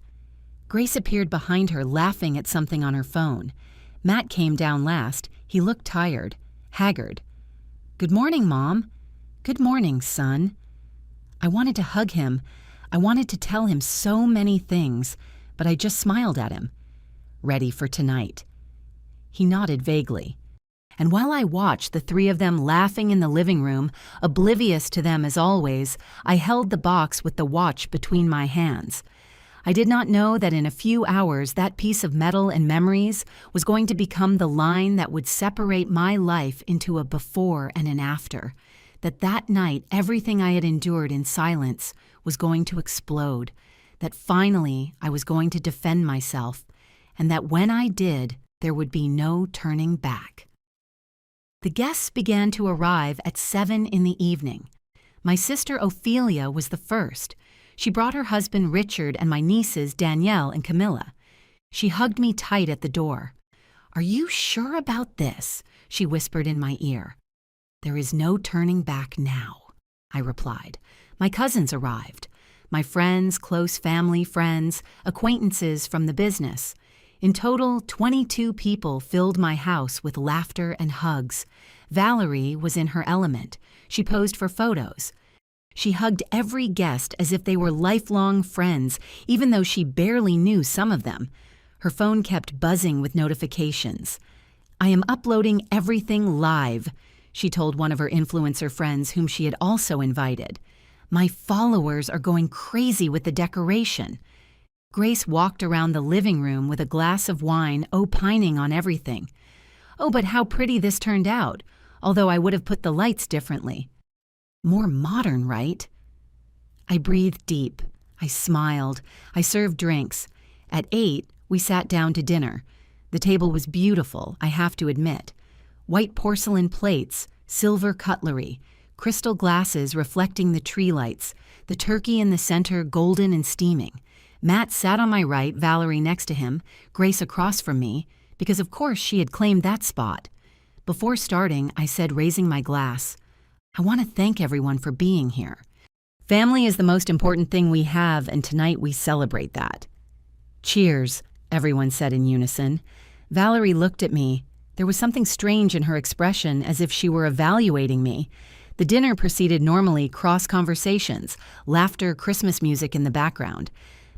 Grace appeared behind her, laughing at something on her phone. Matt came down last. He looked tired, haggard. Good morning, Mom. Good morning, son. I wanted to hug him. I wanted to tell him so many things, but I just smiled at him. Ready for tonight. He nodded vaguely. And while I watched the three of them laughing in the living room, oblivious to them as always, I held the box with the watch between my hands. I did not know that in a few hours that piece of metal and memories was going to become the line that would separate my life into a before and an after. That night everything I had endured in silence was going to explode. That finally I was going to defend myself, and that when I did, there would be no turning back. The guests began to arrive at 7 in the evening. My sister Ophelia was the first. She brought her husband Richard and my nieces Danielle and Camilla. She hugged me tight at the door. "Are you sure about this?" she whispered in my ear. "There is no turning back now," I replied. My cousins arrived. My friends, close family friends, acquaintances from the business. In total, 22 people filled my house with laughter and hugs. Valerie was in her element. She posed for photos. She hugged every guest as if they were lifelong friends, even though she barely knew some of them. Her phone kept buzzing with notifications. "I am uploading everything live," she told one of her influencer friends whom she had also invited. "My followers are going crazy with the decoration." Grace walked around the living room with a glass of wine, opining on everything. "Oh, but how pretty this turned out, although I would have put the lights differently. More modern, right?" I breathed deep. I smiled. I served drinks. At 8, we sat down to dinner. The table was beautiful, I have to admit. White porcelain plates, silver cutlery, crystal glasses reflecting the tree lights, the turkey in the center golden and steaming. Matt sat on my right, Valerie next to him, Grace across from me, because of course she had claimed that spot. Before starting, I said, raising my glass, "I want to thank everyone for being here. Family is the most important thing we have, and tonight we celebrate that." "Cheers," everyone said in unison. Valerie looked at me. There was something strange in her expression, as if she were evaluating me. The dinner proceeded normally, cross-conversations, laughter, Christmas music in the background.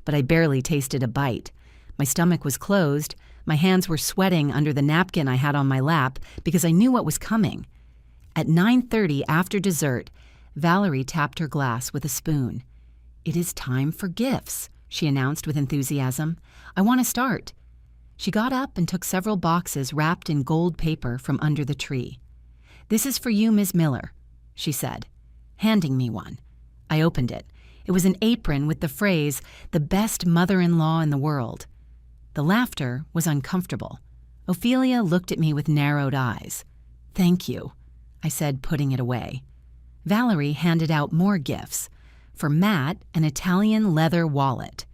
But I barely tasted a bite. My stomach was closed. My hands were sweating under the napkin I had on my lap because I knew what was coming. At 9:30 after dessert, Valerie tapped her glass with a spoon. "It is time for gifts," she announced with enthusiasm. "I want to start." She got up and took several boxes wrapped in gold paper from under the tree. "This is for you, Ms. Miller," she said, handing me one. I opened it. It was an apron with the phrase, "the best mother-in-law in the world." The laughter was uncomfortable. Ophelia looked at me with narrowed eyes. "Thank you," I said, putting it away. Valerie handed out more gifts. For Matt, an Italian leather wallet.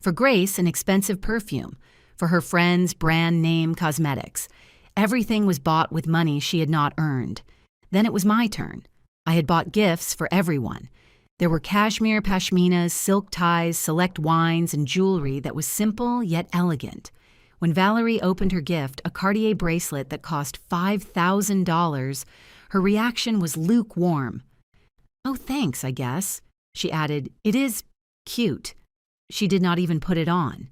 For Grace, an expensive perfume. For her friends, brand name cosmetics. Everything was bought with money she had not earned. Then it was my turn. I had bought gifts for everyone. There were cashmere pashminas, silk ties, select wines, and jewelry that was simple yet elegant. When Valerie opened her gift, a Cartier bracelet that cost $5,000, her reaction was lukewarm. "Oh, thanks, I guess," she added. "It is cute." She did not even put it on.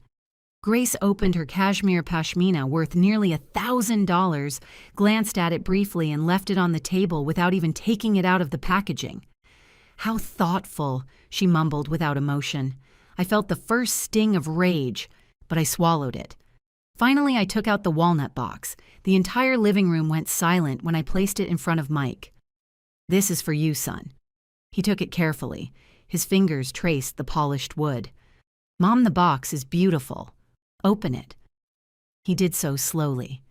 Grace opened her cashmere pashmina worth nearly $1,000, glanced at it briefly, and left it on the table without even taking it out of the packaging. "How thoughtful," she mumbled without emotion. I felt the first sting of rage, but I swallowed it. Finally, I took out the walnut box. The entire living room went silent when I placed it in front of Mike. "This is for you, son." He took it carefully. His fingers traced the polished wood. "Mom, the box is beautiful. Open it." He did so slowly.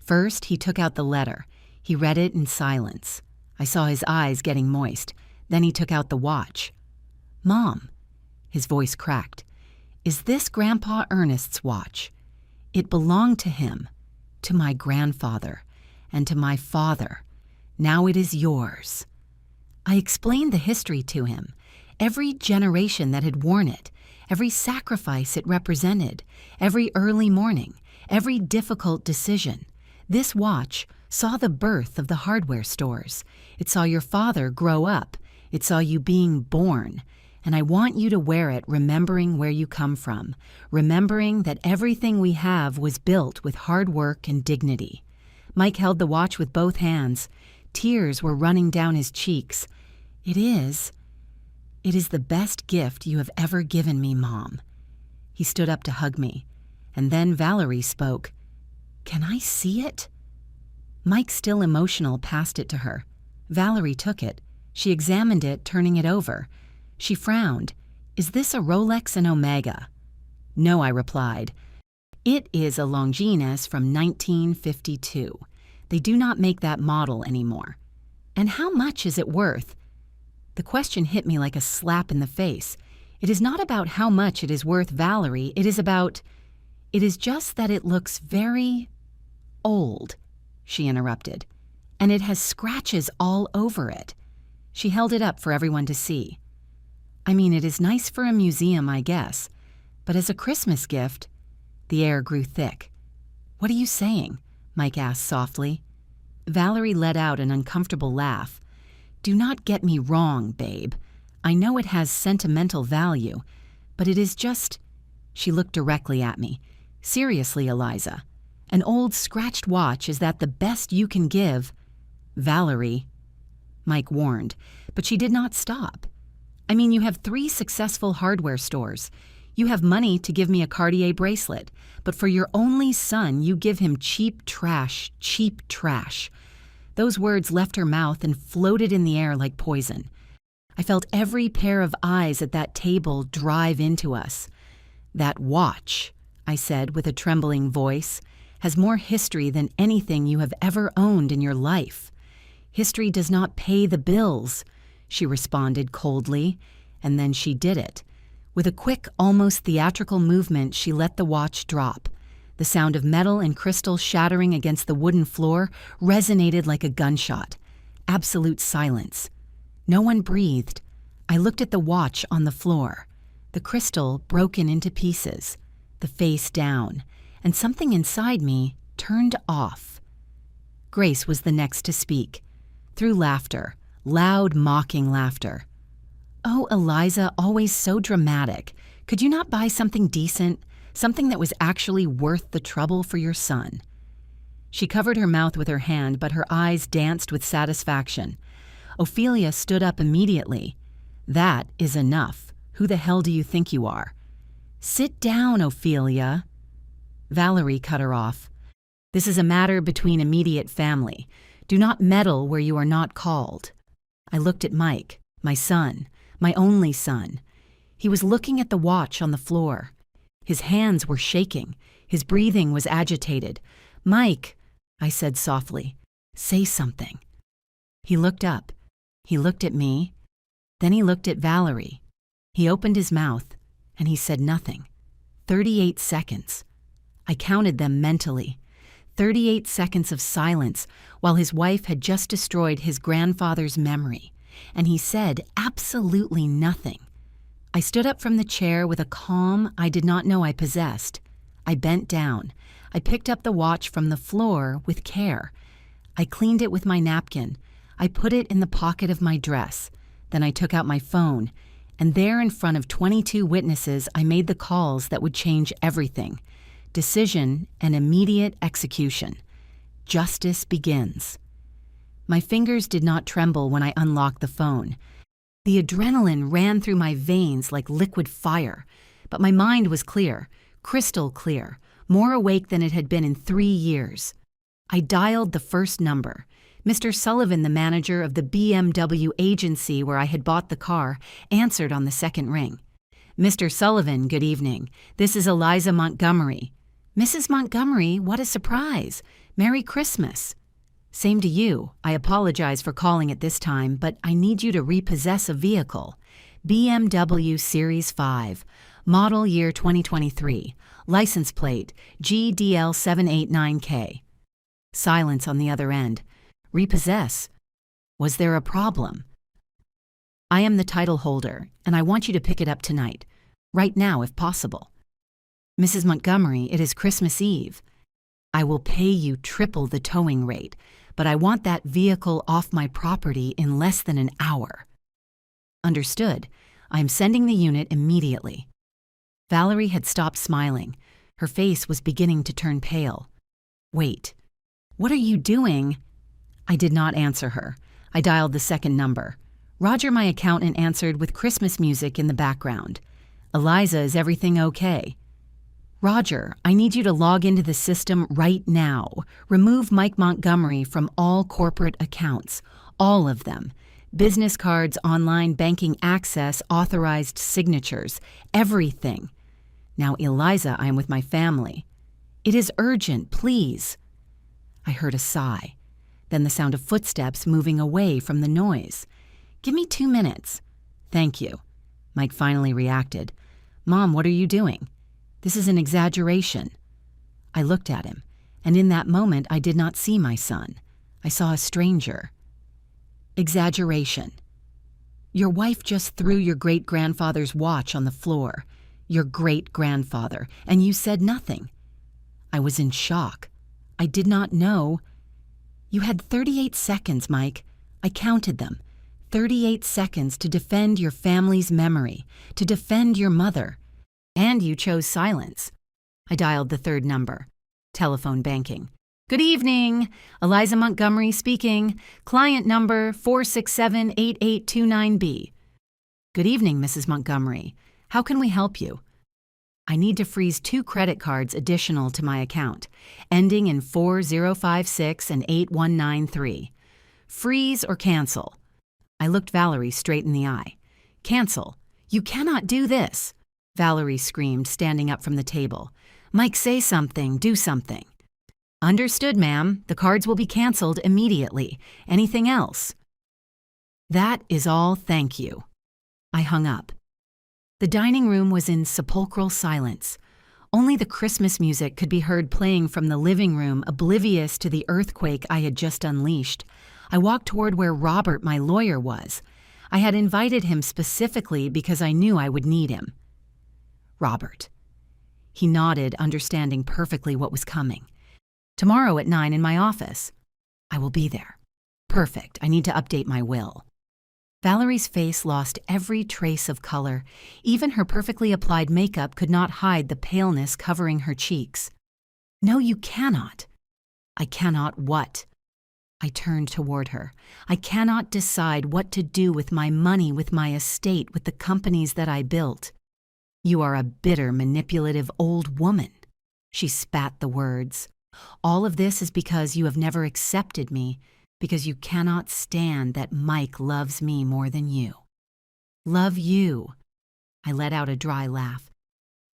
First, he took out the letter. He read it in silence. I saw his eyes getting moist. Then he took out the watch. "Mom," his voice cracked, "is this Grandpa Ernest's watch? It belonged to him, to my grandfather, and to my father. Now it is yours." I explained the history to him, every generation that had worn it, every sacrifice it represented, every early morning, every difficult decision. This watch saw the birth of the hardware stores. It saw your father grow up. It saw you being born. And I want you to wear it remembering where you come from, remembering that everything we have was built with hard work and dignity. Mike held the watch with both hands. Tears were running down his cheeks. It is the best gift you have ever given me, Mom." He stood up to hug me, and then Valerie spoke. "Can I see it?" Mike, still emotional, passed it to her. Valerie took it. She examined it, turning it over. She frowned. "Is this a Rolex and Omega?" "No," I replied. "It is a Longines from 1952. They do not make that model anymore." "And how much is it worth?" The question hit me like a slap in the face. "It is not about how much it is worth, Valerie. It is just that it looks very old," she interrupted. "And it has scratches all over it." She held it up for everyone to see. "I mean, it is nice for a museum, I guess. But as a Christmas gift—" The air grew thick. "What are you saying?" Mike asked softly. Valerie let out an uncomfortable laugh. "Do not get me wrong, babe. I know it has sentimental value, but it is just—" She looked directly at me. "Seriously, Eliza, an old scratched watch, is that the best you can give?" "Valerie," Mike warned, but she did not stop. "I mean, you have 3 successful hardware stores. You have money to give me a Cartier bracelet, but for your only son, you give him cheap trash, cheap trash." Those words left her mouth and floated in the air like poison. I felt every pair of eyes at that table drive into us. "That watch," I said with a trembling voice, "has more history than anything you have ever owned in your life." "History does not pay the bills," she responded coldly, and then she did it. With a quick, almost theatrical movement, she let the watch drop. The sound of metal and crystal shattering against the wooden floor resonated like a gunshot. Absolute silence. No one breathed. I looked at the watch on the floor. The crystal broken into pieces, the face down, and something inside me turned off. Grace was the next to speak. Through laughter, loud, mocking laughter. "Oh, Eliza, always so dramatic. Could you not buy something decent? Something that was actually worth the trouble for your son?" She covered her mouth with her hand, but her eyes danced with satisfaction. Ophelia stood up immediately. "That is enough. Who the hell do you think you are?" "Sit down, Ophelia." Valerie cut her off. "This is a matter between immediate family. Do not meddle where you are not called." I looked at Mike, my son, my only son. He was looking at the watch on the floor. His hands were shaking. His breathing was agitated. "Mike," I said softly, "say something." He looked up. He looked at me. Then he looked at Valerie. He opened his mouth, and he said nothing. 38 seconds. I counted them mentally. 38 seconds of silence while his wife had just destroyed his grandfather's memory, and he said absolutely nothing. I stood up from the chair with a calm I did not know I possessed. I bent down. I picked up the watch from the floor with care. I cleaned it with my napkin. I put it in the pocket of my dress. Then I took out my phone, and there in front of 22 witnesses, I made the calls that would change everything. Decision and immediate execution. Justice begins. My fingers did not tremble when I unlocked the phone. The adrenaline ran through my veins like liquid fire, but my mind was clear, crystal clear, more awake than it had been in 3 years. I dialed the first number. Mr. Sullivan, the manager of the BMW agency where I had bought the car, answered on the second ring. "Mr. Sullivan, good evening. This is Eliza Montgomery." "Mrs. Montgomery, what a surprise. Merry Christmas." "Same to you. I apologize for calling at this time, but I need you to repossess a vehicle. BMW Series 5, model year 2023, license plate GDL 789K. Silence on the other end. "Repossess? Was there a problem?" "I am the title holder, and I want you to pick it up tonight. Right now, if possible." "Mrs. Montgomery, it is Christmas Eve." "I will pay you triple the towing rate, but I want that vehicle off my property in less than an hour." "Understood. I am sending the unit immediately." Valerie had stopped smiling. Her face was beginning to turn pale. "Wait." What are you doing? I did not answer her. I dialed the second number. Roger, my accountant, answered with Christmas music in the background. Eliza, is everything okay? Roger, I need you to log into the system right now. Remove Mike Montgomery from all corporate accounts. All of them. Business cards, online banking access, authorized signatures. Everything. Now, Eliza, I am with my family. It is urgent, please. I heard a sigh. Then the sound of footsteps moving away from the noise. Give me 2 minutes. Thank you. Mike finally reacted. Mom, what are you doing? This is an exaggeration. I looked at him, and in that moment I did not see my son. I saw a stranger. Exaggeration. Your wife just threw your great-grandfather's watch on the floor. Your great-grandfather, and you said nothing. I was in shock. I did not know. You had 38 seconds, Mike. I counted them. 38 seconds to defend your family's memory, to defend your mother. And you chose silence. I dialed the third number. Telephone banking. Good evening. Eliza Montgomery speaking. Client number 4678829B. Good evening, Mrs. Montgomery. How can we help you? I need to freeze 2 credit cards additional to my account, ending in 4056 and 8193. Freeze or cancel? I looked Valerie straight in the eye. Cancel. You cannot do this. Valerie screamed, standing up from the table. Mike, say something. Do something. Understood, ma'am. The cards will be canceled immediately. Anything else? That is all, thank you. I hung up. The dining room was in sepulchral silence. Only the Christmas music could be heard playing from the living room, oblivious to the earthquake I had just unleashed. I walked toward where Robert, my lawyer, was. I had invited him specifically because I knew I would need him. Robert. He nodded, understanding perfectly what was coming. Tomorrow at 9 in my office. I will be there. Perfect. I need to update my will. Valerie's face lost every trace of color. Even her perfectly applied makeup could not hide the paleness covering her cheeks. No, you cannot. I cannot what? I turned toward her. I cannot decide what to do with my money, with my estate, with the companies that I built. You are a bitter, manipulative old woman. She spat the words. All of this is because you have never accepted me, because you cannot stand that Mike loves me more than you. Love you. I let out a dry laugh.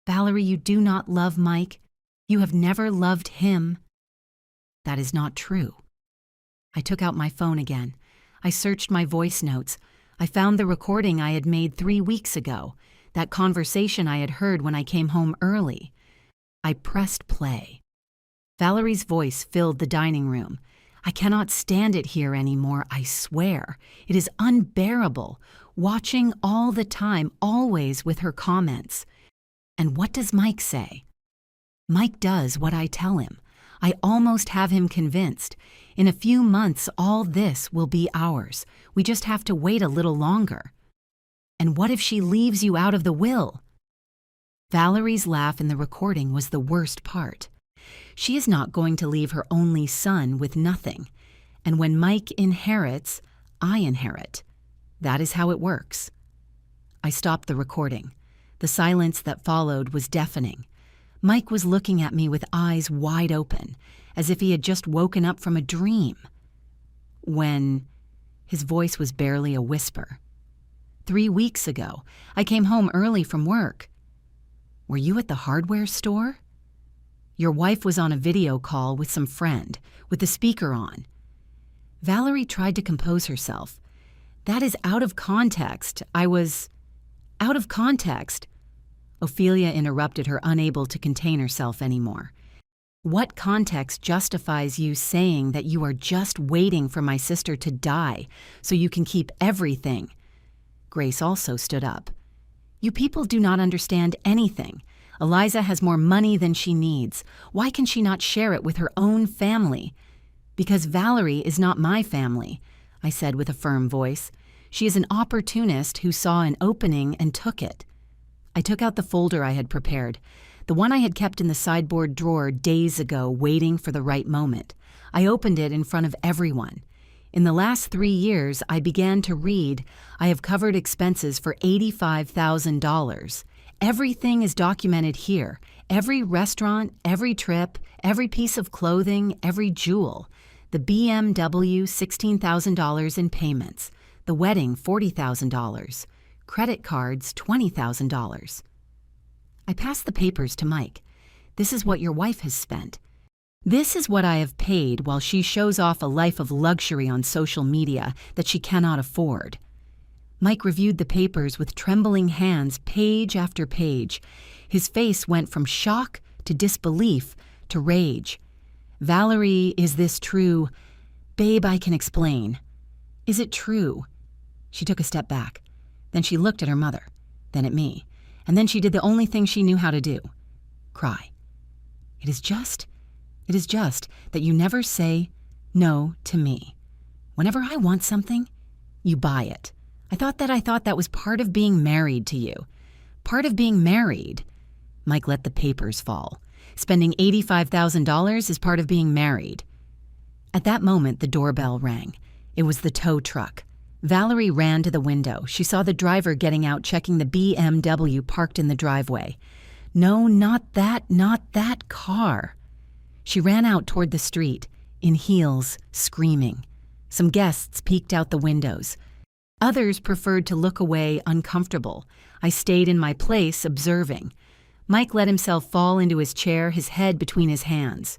Valerie, you do not love Mike. You have never loved him. That is not true. I took out my phone again. I searched my voice notes. I found the recording I had made 3 weeks ago, that conversation I had heard when I came home early. I pressed play. Valerie's voice filled the dining room. I cannot stand it here anymore, I swear. It is unbearable, watching all the time, always with her comments. And what does Mike say? Mike does what I tell him. I almost have him convinced. In a few months, all this will be ours. We just have to wait a little longer. And what if she leaves you out of the will? Valerie's laugh in the recording was the worst part. She is not going to leave her only son with nothing. And when Mike inherits, I inherit. That is how it works. I stopped the recording. The silence that followed was deafening. Mike was looking at me with eyes wide open, as if he had just woken up from a dream. When his voice was barely a whisper. 3 weeks ago, I came home early from work. Were you at the hardware store? Your wife was on a video call with some friend, with the speaker on. Valerie tried to compose herself. That is out of context. I was out of context. Ophelia interrupted her, unable to contain herself anymore. What context justifies you saying that you are just waiting for my sister to die so you can keep everything? Grace also stood up. You people do not understand anything. Eliza has more money than she needs. Why can she not share it with her own family? Because Valerie is not my family, I said with a firm voice. She is an opportunist who saw an opening and took it. I took out the folder I had prepared. the one I had kept in the sideboard drawer days ago, waiting for the right moment. I opened it in front of everyone. In the last 3 years, I began to read, I have covered expenses for $85,000. Everything is documented here. Every restaurant, every trip, every piece of clothing, every jewel. The BMW, $16,000 in payments. The wedding, $40,000. Credit cards, $20,000. I passed the papers to Mike. This is what your wife has spent. This is what I have paid while she shows off a life of luxury on social media that she cannot afford. Mike reviewed the papers with trembling hands, page after page. His face went from shock to disbelief to rage. Valerie, is this true? Babe, I can explain. Is it true? She took a step back. Then she looked at her mother, then at me, and then she did the only thing she knew how to do. Cry. It is just that you never say no to me. Whenever I want something, you buy it. I thought that was part of being married to you. Part of being married. Mike let the papers fall. Spending $85,000 is part of being married. At that moment, the doorbell rang. It was the tow truck. Valerie ran to the window. She saw the driver getting out, checking the BMW parked in the driveway. No, not that car. She ran out toward the street, in heels, screaming. Some guests peeked out the windows. Others preferred to look away, uncomfortable. I stayed in my place, observing. Mike let himself fall into his chair, his head between his hands.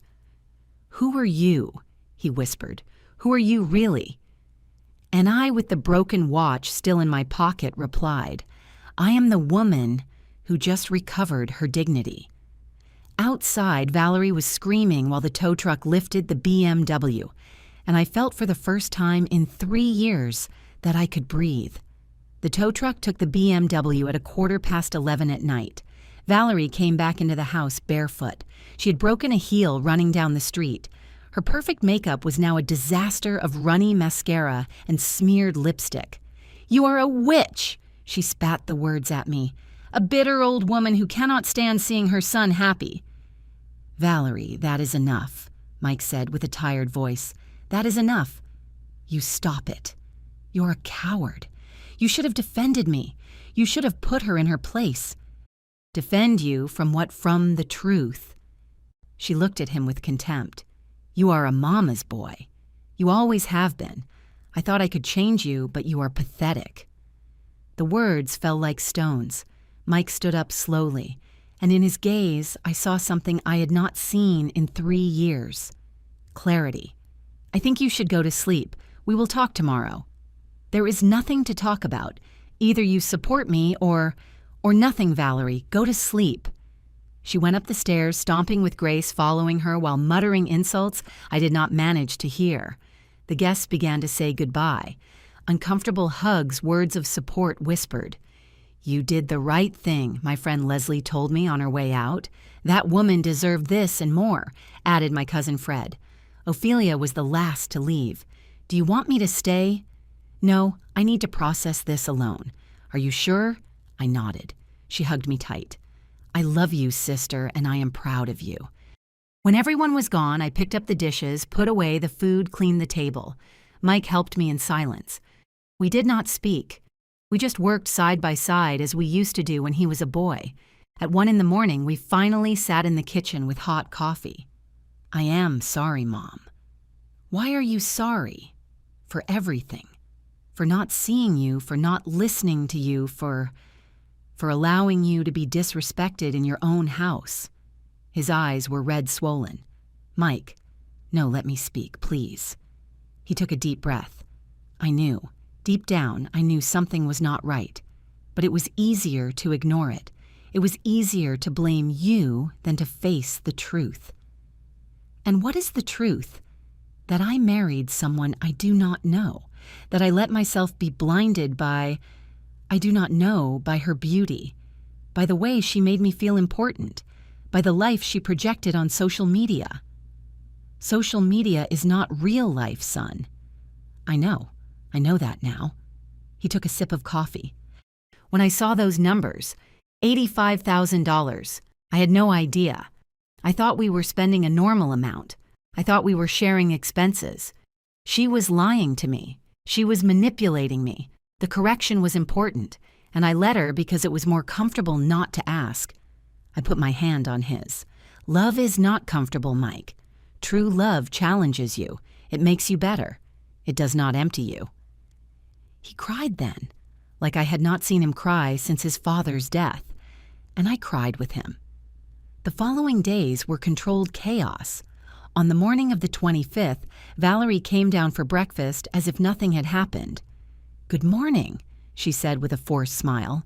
"Who are you?" he whispered. "Who are you really?" And I, with the broken watch still in my pocket, replied, "I am the woman who just recovered her dignity." Outside, Valerie was screaming while the tow truck lifted the BMW, and I felt for the first time in 3 years that I could breathe. The tow truck took the BMW at 11:15 at night. Valerie came back into the house barefoot. She had broken a heel running down the street. Her perfect makeup was now a disaster of runny mascara and smeared lipstick. "You are a witch!" She spat the words at me. "A bitter old woman who cannot stand seeing her son happy." "Valerie, that is enough," Mike said with a tired voice. "That is enough. You stop it. You're a coward. You should have defended me. You should have put her in her place." "Defend you from what? From the truth." She looked at him with contempt. "You are a mama's boy. You always have been. I thought I could change you, but you are pathetic." The words fell like stones. Mike stood up slowly, and in his gaze I saw something I had not seen in 3 years. Clarity. "I think you should go to sleep. We will talk tomorrow." "There is nothing to talk about. Either you support me or nothing, Valerie. Go to sleep." She went up the stairs, stomping with Grace following her while muttering insults I did not manage to hear. The guests began to say goodbye. Uncomfortable hugs, words of support whispered. "You did the right thing," my friend Leslie told me on her way out. "That woman deserved this and more," added my cousin Fred. Ophelia was the last to leave. "Do you want me to stay?" "No, I need to process this alone." "Are you sure?" I nodded. She hugged me tight. "I love you, sister, and I am proud of you." When everyone was gone, I picked up the dishes, put away the food, cleaned the table. Mike helped me in silence. We did not speak. We just worked side by side as we used to do when he was a boy. At 1 a.m, we finally sat in the kitchen with hot coffee. "I am sorry, Mom." "Why are you sorry?" "For everything. For not seeing you, for not listening to you, for allowing you to be disrespected in your own house." His eyes were red swollen. "Mike, no, let me speak, please." He took a deep breath. I knew, deep down, I knew something was not right. But it was easier to ignore it. It was easier to blame you than to face the truth. And what is the truth? That I married someone I do not know. That I let myself be blinded by, I do not know, by her beauty, by the way she made me feel important, by the life she projected on social media. Social media is not real life, son. I know that now. He took a sip of coffee. When I saw those numbers, $85,000, I had no idea. I thought we were spending a normal amount. I thought we were sharing expenses. She was lying to me. She was manipulating me. The correction was important, and I let her because it was more comfortable not to ask. I put my hand on his. Love is not comfortable, Mike. True love challenges you. It makes you better. It does not empty you. He cried then, like I had not seen him cry since his father's death, and I cried with him. The following days were controlled chaos. On the morning of the 25th, Valerie came down for breakfast as if nothing had happened. "Good morning," she said with a forced smile.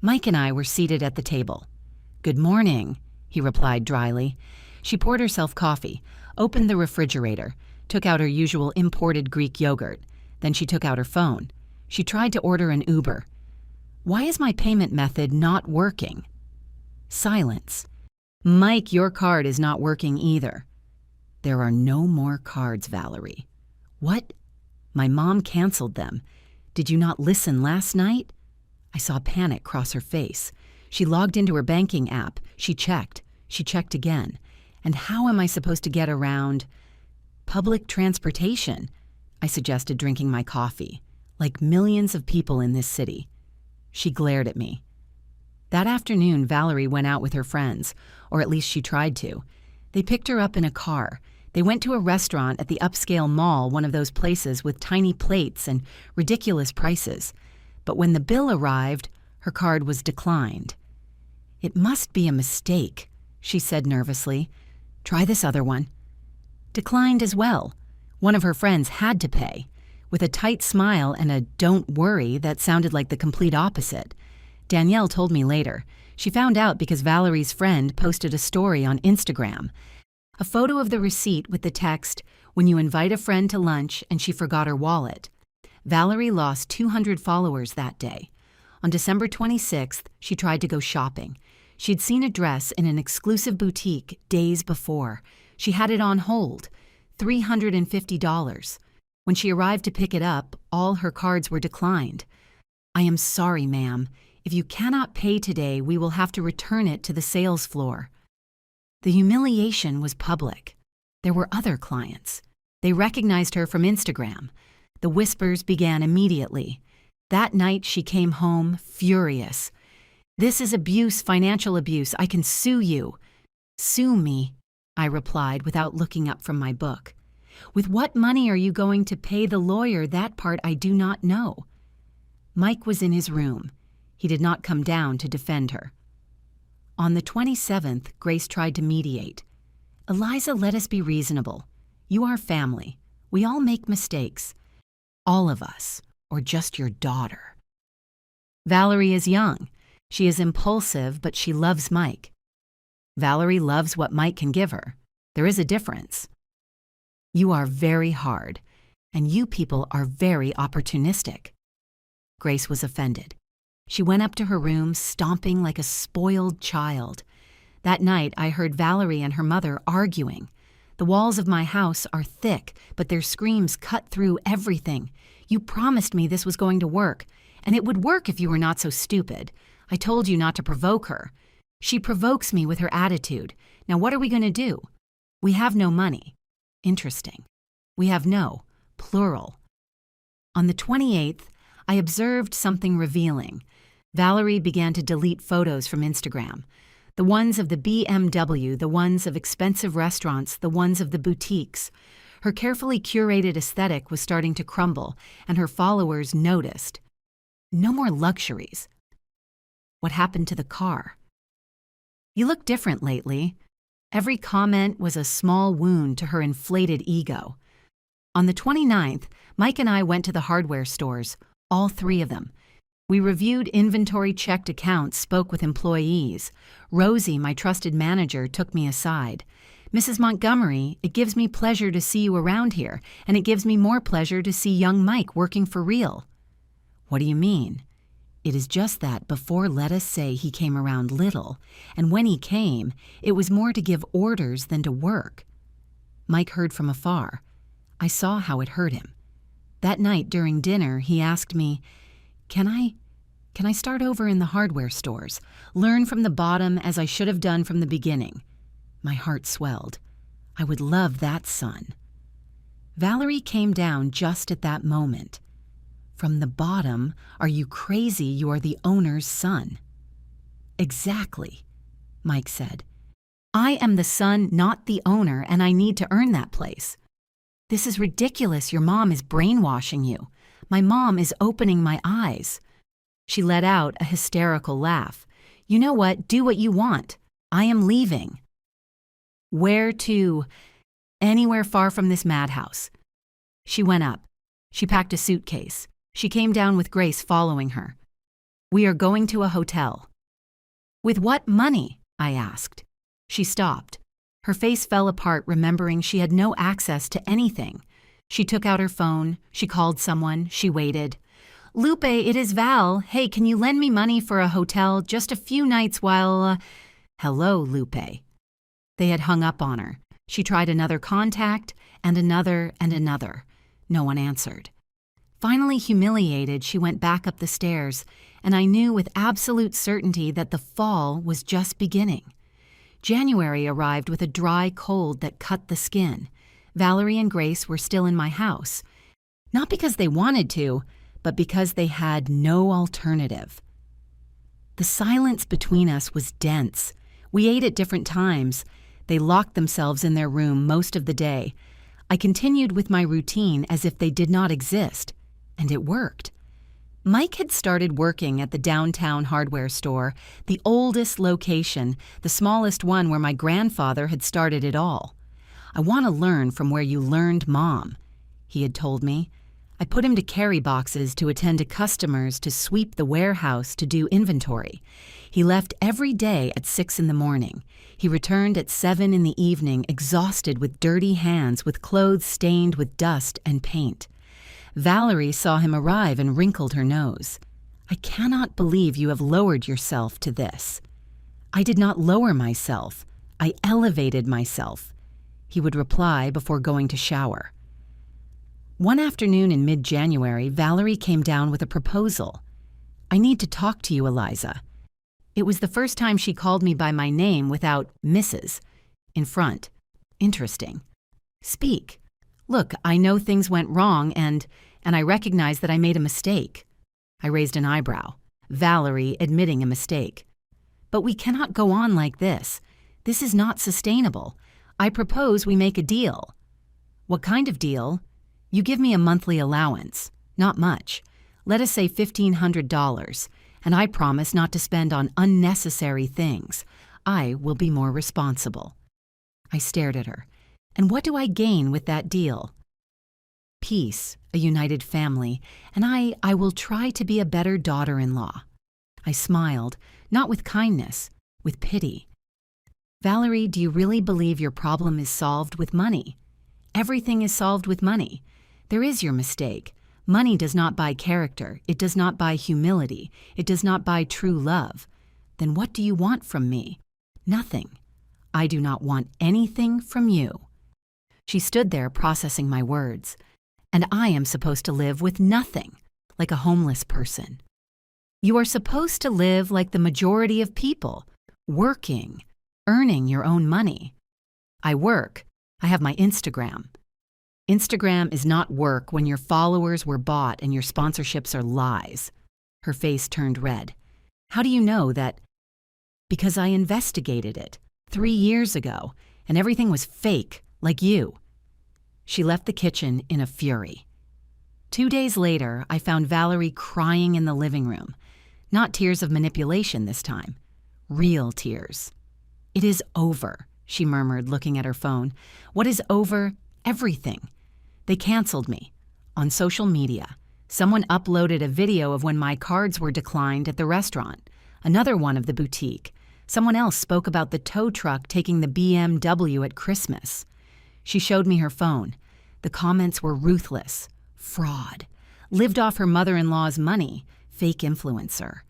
Mike and I were seated at the table. "Good morning," he replied dryly. She poured herself coffee, opened the refrigerator, took out her usual imported Greek yogurt. Then she took out her phone. She tried to order an Uber. "Why is my payment method not working?" Silence. "Mike, your card is not working either." "There are no more cards, Valerie." "What? My mom canceled them. Did you not listen last night?" I saw panic cross her face. She logged into her banking app. She checked. She checked again. And how am I supposed to get around? "Public transportation," I suggested, drinking my coffee. "Like millions of people in this city." She glared at me. That afternoon, Valerie went out with her friends, or at least she tried to. They picked her up in a car. They went to a restaurant at the upscale mall, one of those places with tiny plates and ridiculous prices. But when the bill arrived, her card was declined. "It must be a mistake," she said nervously. "Try this other one." Declined as well. One of her friends had to pay, with a tight smile and a "don't worry" that sounded like the complete opposite. Danielle told me later. She found out because Valerie's friend posted a story on Instagram. A photo of the receipt with the text, "When you invite a friend to lunch and she forgot her wallet." Valerie lost 200 followers that day. On December 26th, she tried to go shopping. She'd seen a dress in an exclusive boutique days before. She had it on hold, $350. When she arrived to pick it up, all her cards were declined. "I am sorry, ma'am. If you cannot pay today, we will have to return it to the sales floor." The humiliation was public. There were other clients. They recognized her from Instagram. The whispers began immediately. That night, she came home furious. "This is abuse, financial abuse. I can sue you." "Sue me," I replied without looking up from my book. "With what money are you going to pay the lawyer? That part I do not know." Mike was in his room. He did not come down to defend her. On the 27th, Grace tried to mediate. "Eliza, let us be reasonable. You are family. We all make mistakes. All of us, or just your daughter." Valerie is young. She is impulsive, but she loves Mike. Valerie loves what Mike can give her. There is a difference. "You are very hard, and you people are very opportunistic." Grace was offended. She went up to her room, stomping like a spoiled child. That night, I heard Valerie and her mother arguing. "The walls of my house are thick, but their screams cut through everything. You promised me this was going to work, and it would work if you were not so stupid. I told you not to provoke her. She provokes me with her attitude. Now what are we going to do? We have no money." Interesting. We have no, plural. On the 28th, I observed something revealing. Valerie began to delete photos from Instagram. The ones of the BMW, the ones of expensive restaurants, the ones of the boutiques. Her carefully curated aesthetic was starting to crumble, and her followers noticed. No more luxuries. What happened to the car? "You look different lately." Every comment was a small wound to her inflated ego. On the 29th, Mike and I went to the hardware stores, all three of them. We reviewed inventory, checked accounts, spoke with employees. Rosie, my trusted manager, took me aside. "Mrs. Montgomery, it gives me pleasure to see you around here, and it gives me more pleasure to see young Mike working for real." "What do you mean?" "It is just that before, let us say, he came around little, and when he came, it was more to give orders than to work." Mike heard from afar. I saw how it hurt him. That night during dinner, he asked me, "Can I Can I start over in the hardware stores? Learn from the bottom as I should have done from the beginning? My heart swelled. I would love that son. Valerie came down just at that moment. From the bottom? Are you crazy? You are the owner's son. Exactly, Mike said. I am the son, not the owner, and I need to earn that place. This is ridiculous. Your mom is brainwashing you. My mom is opening my eyes. She let out a hysterical laugh. You know what? Do what you want. I am leaving. Where to? Anywhere far from this madhouse. She went up. She packed a suitcase. She came down with Grace following her. We are going to a hotel. With what money? I asked. She stopped. Her face fell apart, remembering she had no access to anything. She took out her phone. She called someone. She waited. Lupe, it is Val. Hey, can you lend me money for a hotel just a few nights while… Hello, Lupe. They had hung up on her. She tried another contact, and another, and another. No one answered. Finally humiliated, she went back up the stairs, and I knew with absolute certainty that the fall was just beginning. January arrived with a dry cold that cut the skin. Valerie and Grace were still in my house. Not because they wanted to, but because they had no alternative. The silence between us was dense. We ate at different times. They locked themselves in their room most of the day. I continued with my routine as if they did not exist, and it worked. Mike had started working at the downtown hardware store, the oldest location, the smallest one where my grandfather had started it all. I want to learn from where you learned, Mom, he had told me. I put him to carry boxes, to attend to customers, to sweep the warehouse, to do inventory. He left every day at 6 in the morning. He returned at 7 in the evening, exhausted with dirty hands, with clothes stained with dust and paint. Valerie saw him arrive and wrinkled her nose. I cannot believe you have lowered yourself to this. I did not lower myself. I elevated myself, he would reply before going to shower. One afternoon in mid-January, Valerie came down with a proposal. I need to talk to you, Eliza. It was the first time she called me by my name without Mrs. in front. Interesting. Speak. Look, I know things went wrong and I recognize that I made a mistake. I raised an eyebrow. Valerie admitting a mistake. But we cannot go on like this. This is not sustainable. I propose we make a deal. What kind of deal? You give me a monthly allowance. Not much. Let us say $1,500, and I promise not to spend on unnecessary things. I will be more responsible. I stared at her. And what do I gain with that deal? Peace, a united family, and I will try to be a better daughter-in-law. I smiled, not with kindness, with pity. Valerie, do you really believe your problem is solved with money? Everything is solved with money. There is your mistake. Money does not buy character. It does not buy humility. It does not buy true love. Then what do you want from me? Nothing. I do not want anything from you. She stood there processing my words. And I am supposed to live with nothing, like a homeless person. You are supposed to live like the majority of people, working, earning your own money. I work. I have my Instagram. Instagram is not work when your followers were bought and your sponsorships are lies. Her face turned red. How do you know that? Because I investigated it 3 years ago, and everything was fake, like you. She left the kitchen in a fury. 2 days later, I found Valerie crying in the living room. Not tears of manipulation this time. Real tears. It is over, she murmured, looking at her phone. What is over? Everything. They canceled me. On social media. Someone uploaded a video of when my cards were declined at the restaurant. Another one of the boutique. Someone else spoke about the tow truck taking the BMW at Christmas. She showed me her phone. The comments were ruthless. Fraud. Lived off her mother-in-law's money. Fake influencer.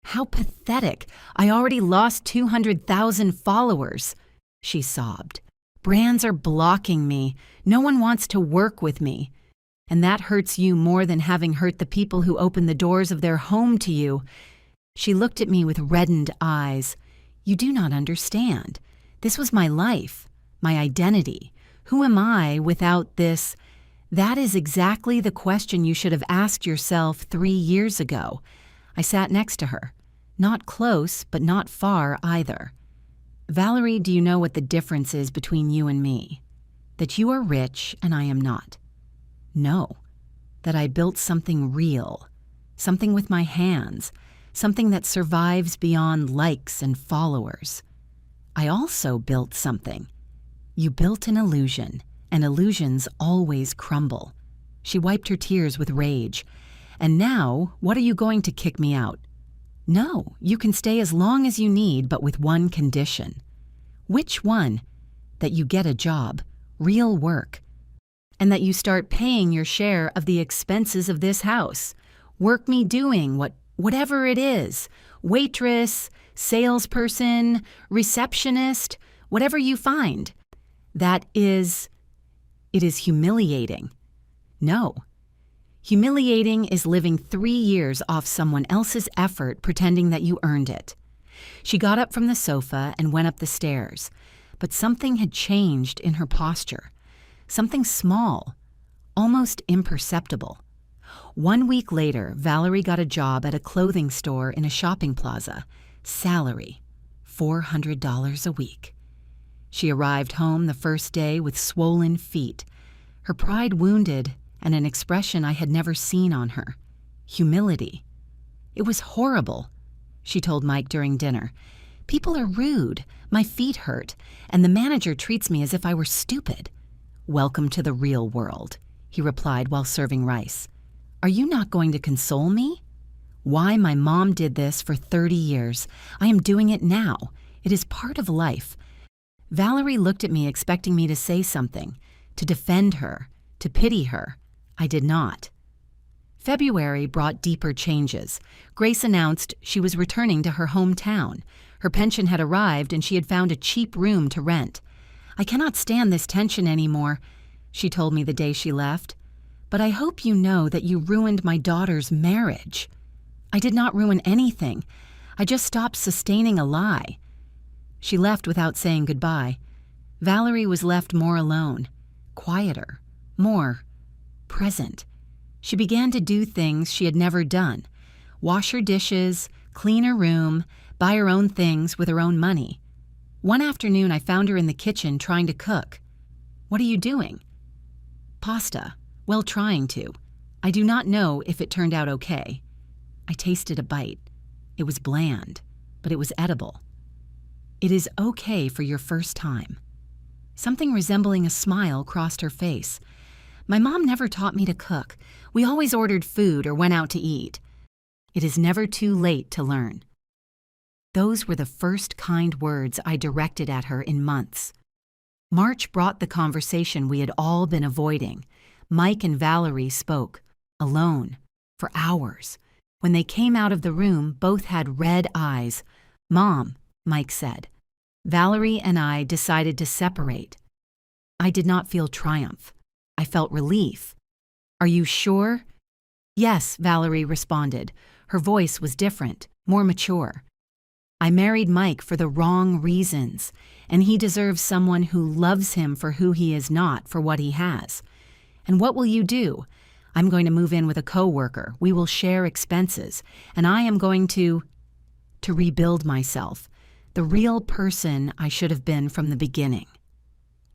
How pathetic. I already lost 200,000 followers. She sobbed. Brands are blocking me. No one wants to work with me. And that hurts you more than having hurt the people who opened the doors of their home to you." She looked at me with reddened eyes. "You do not understand. This was my life, my identity. Who am I without this?" "That is exactly the question you should have asked yourself 3 years ago." I sat next to her. Not close, but not far either. "Valerie, do you know what the difference is between you and me? That you are rich and I am not." "No. That I built something real, something with my hands, something that survives beyond likes and followers." "I also built something." "You built an illusion, and illusions always crumble." She wiped her tears with rage. "And now, what are you going to kick me out?" "No, you can stay as long as you need, but with one condition." "Which one?" "That you get a job, real work, and that you start paying your share of the expenses of this house. Work me doing whatever it is, waitress, salesperson, receptionist, whatever you find." It is humiliating." "No. Humiliating is living 3 years off someone else's effort pretending that you earned it." She got up from the sofa and went up the stairs, but something had changed in her posture. Something small, almost imperceptible. 1 week later, Valerie got a job at a clothing store in a shopping plaza. Salary, $400 a week. She arrived home the first day with swollen feet, her pride wounded, and an expression I had never seen on her: humility. "It was horrible," she told Mike during dinner. "People are rude, my feet hurt, and the manager treats me as if I were stupid." "Welcome to the real world," he replied while serving rice. "Are you not going to console me?" "Why my mom did this for 30 years. I am doing it now. It is part of life." Valerie looked at me expecting me to say something, to defend her, to pity her. I did not. February brought deeper changes. Grace announced she was returning to her hometown. Her pension had arrived and she had found a cheap room to rent. "I cannot stand this tension anymore," she told me the day she left. "But I hope you know that you ruined my daughter's marriage." "I did not ruin anything. I just stopped sustaining a lie." She left without saying goodbye. Valerie was left more alone, quieter, more present. She began to do things she had never done: wash her dishes, clean her room, buy her own things with her own money. One afternoon, I found her in the kitchen trying to cook. "What are you doing?" "Pasta. Well, trying to. I do not know if it turned out okay." I tasted a bite. It was bland, but it was edible. "It is okay for your first time." Something resembling a smile crossed her face. "My mom never taught me to cook. We always ordered food or went out to eat." "It is never too late to learn." Those were the first kind words I directed at her in months. March brought the conversation we had all been avoiding. Mike and Valerie spoke, alone, for hours. When they came out of the room, both had red eyes. "Mom," Mike said. Valerie and I decided to separate. I did not feel triumph. I felt relief. "Are you sure?" "Yes," Valerie responded. Her voice was different, more mature. "I married Mike for the wrong reasons, and he deserves someone who loves him for who he is, not for what he has. And what will you do? I'm going to move in with a coworker. We will share expenses, and I am going to rebuild myself, the real person I should have been from the beginning."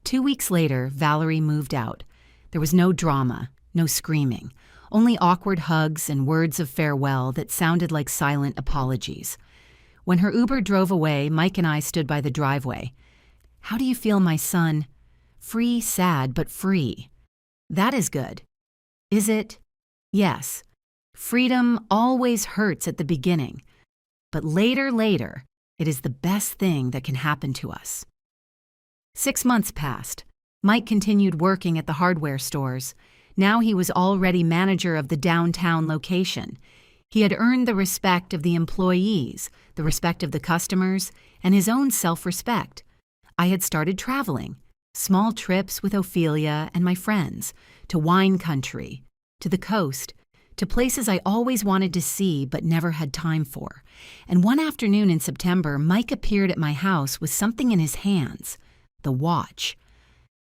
2 weeks later, Valerie moved out. There was no drama, no screaming, only awkward hugs and words of farewell that sounded like silent apologies. When her Uber drove away, Mike and I stood by the driveway. "How do you feel, my son?" "Free, sad, but free." "That is good." "Is it?" "Yes. Freedom always hurts at the beginning, but later, it is the best thing that can happen to us." 6 months passed. Mike continued working at the hardware stores. Now he was already manager of the downtown location. He had earned the respect of the employees, the respect of the customers, and his own self-respect. I had started traveling. Small trips with Ophelia and my friends, to wine country, to the coast, to places I always wanted to see but never had time for. And one afternoon in September, Mike appeared at my house with something in his hands, the watch.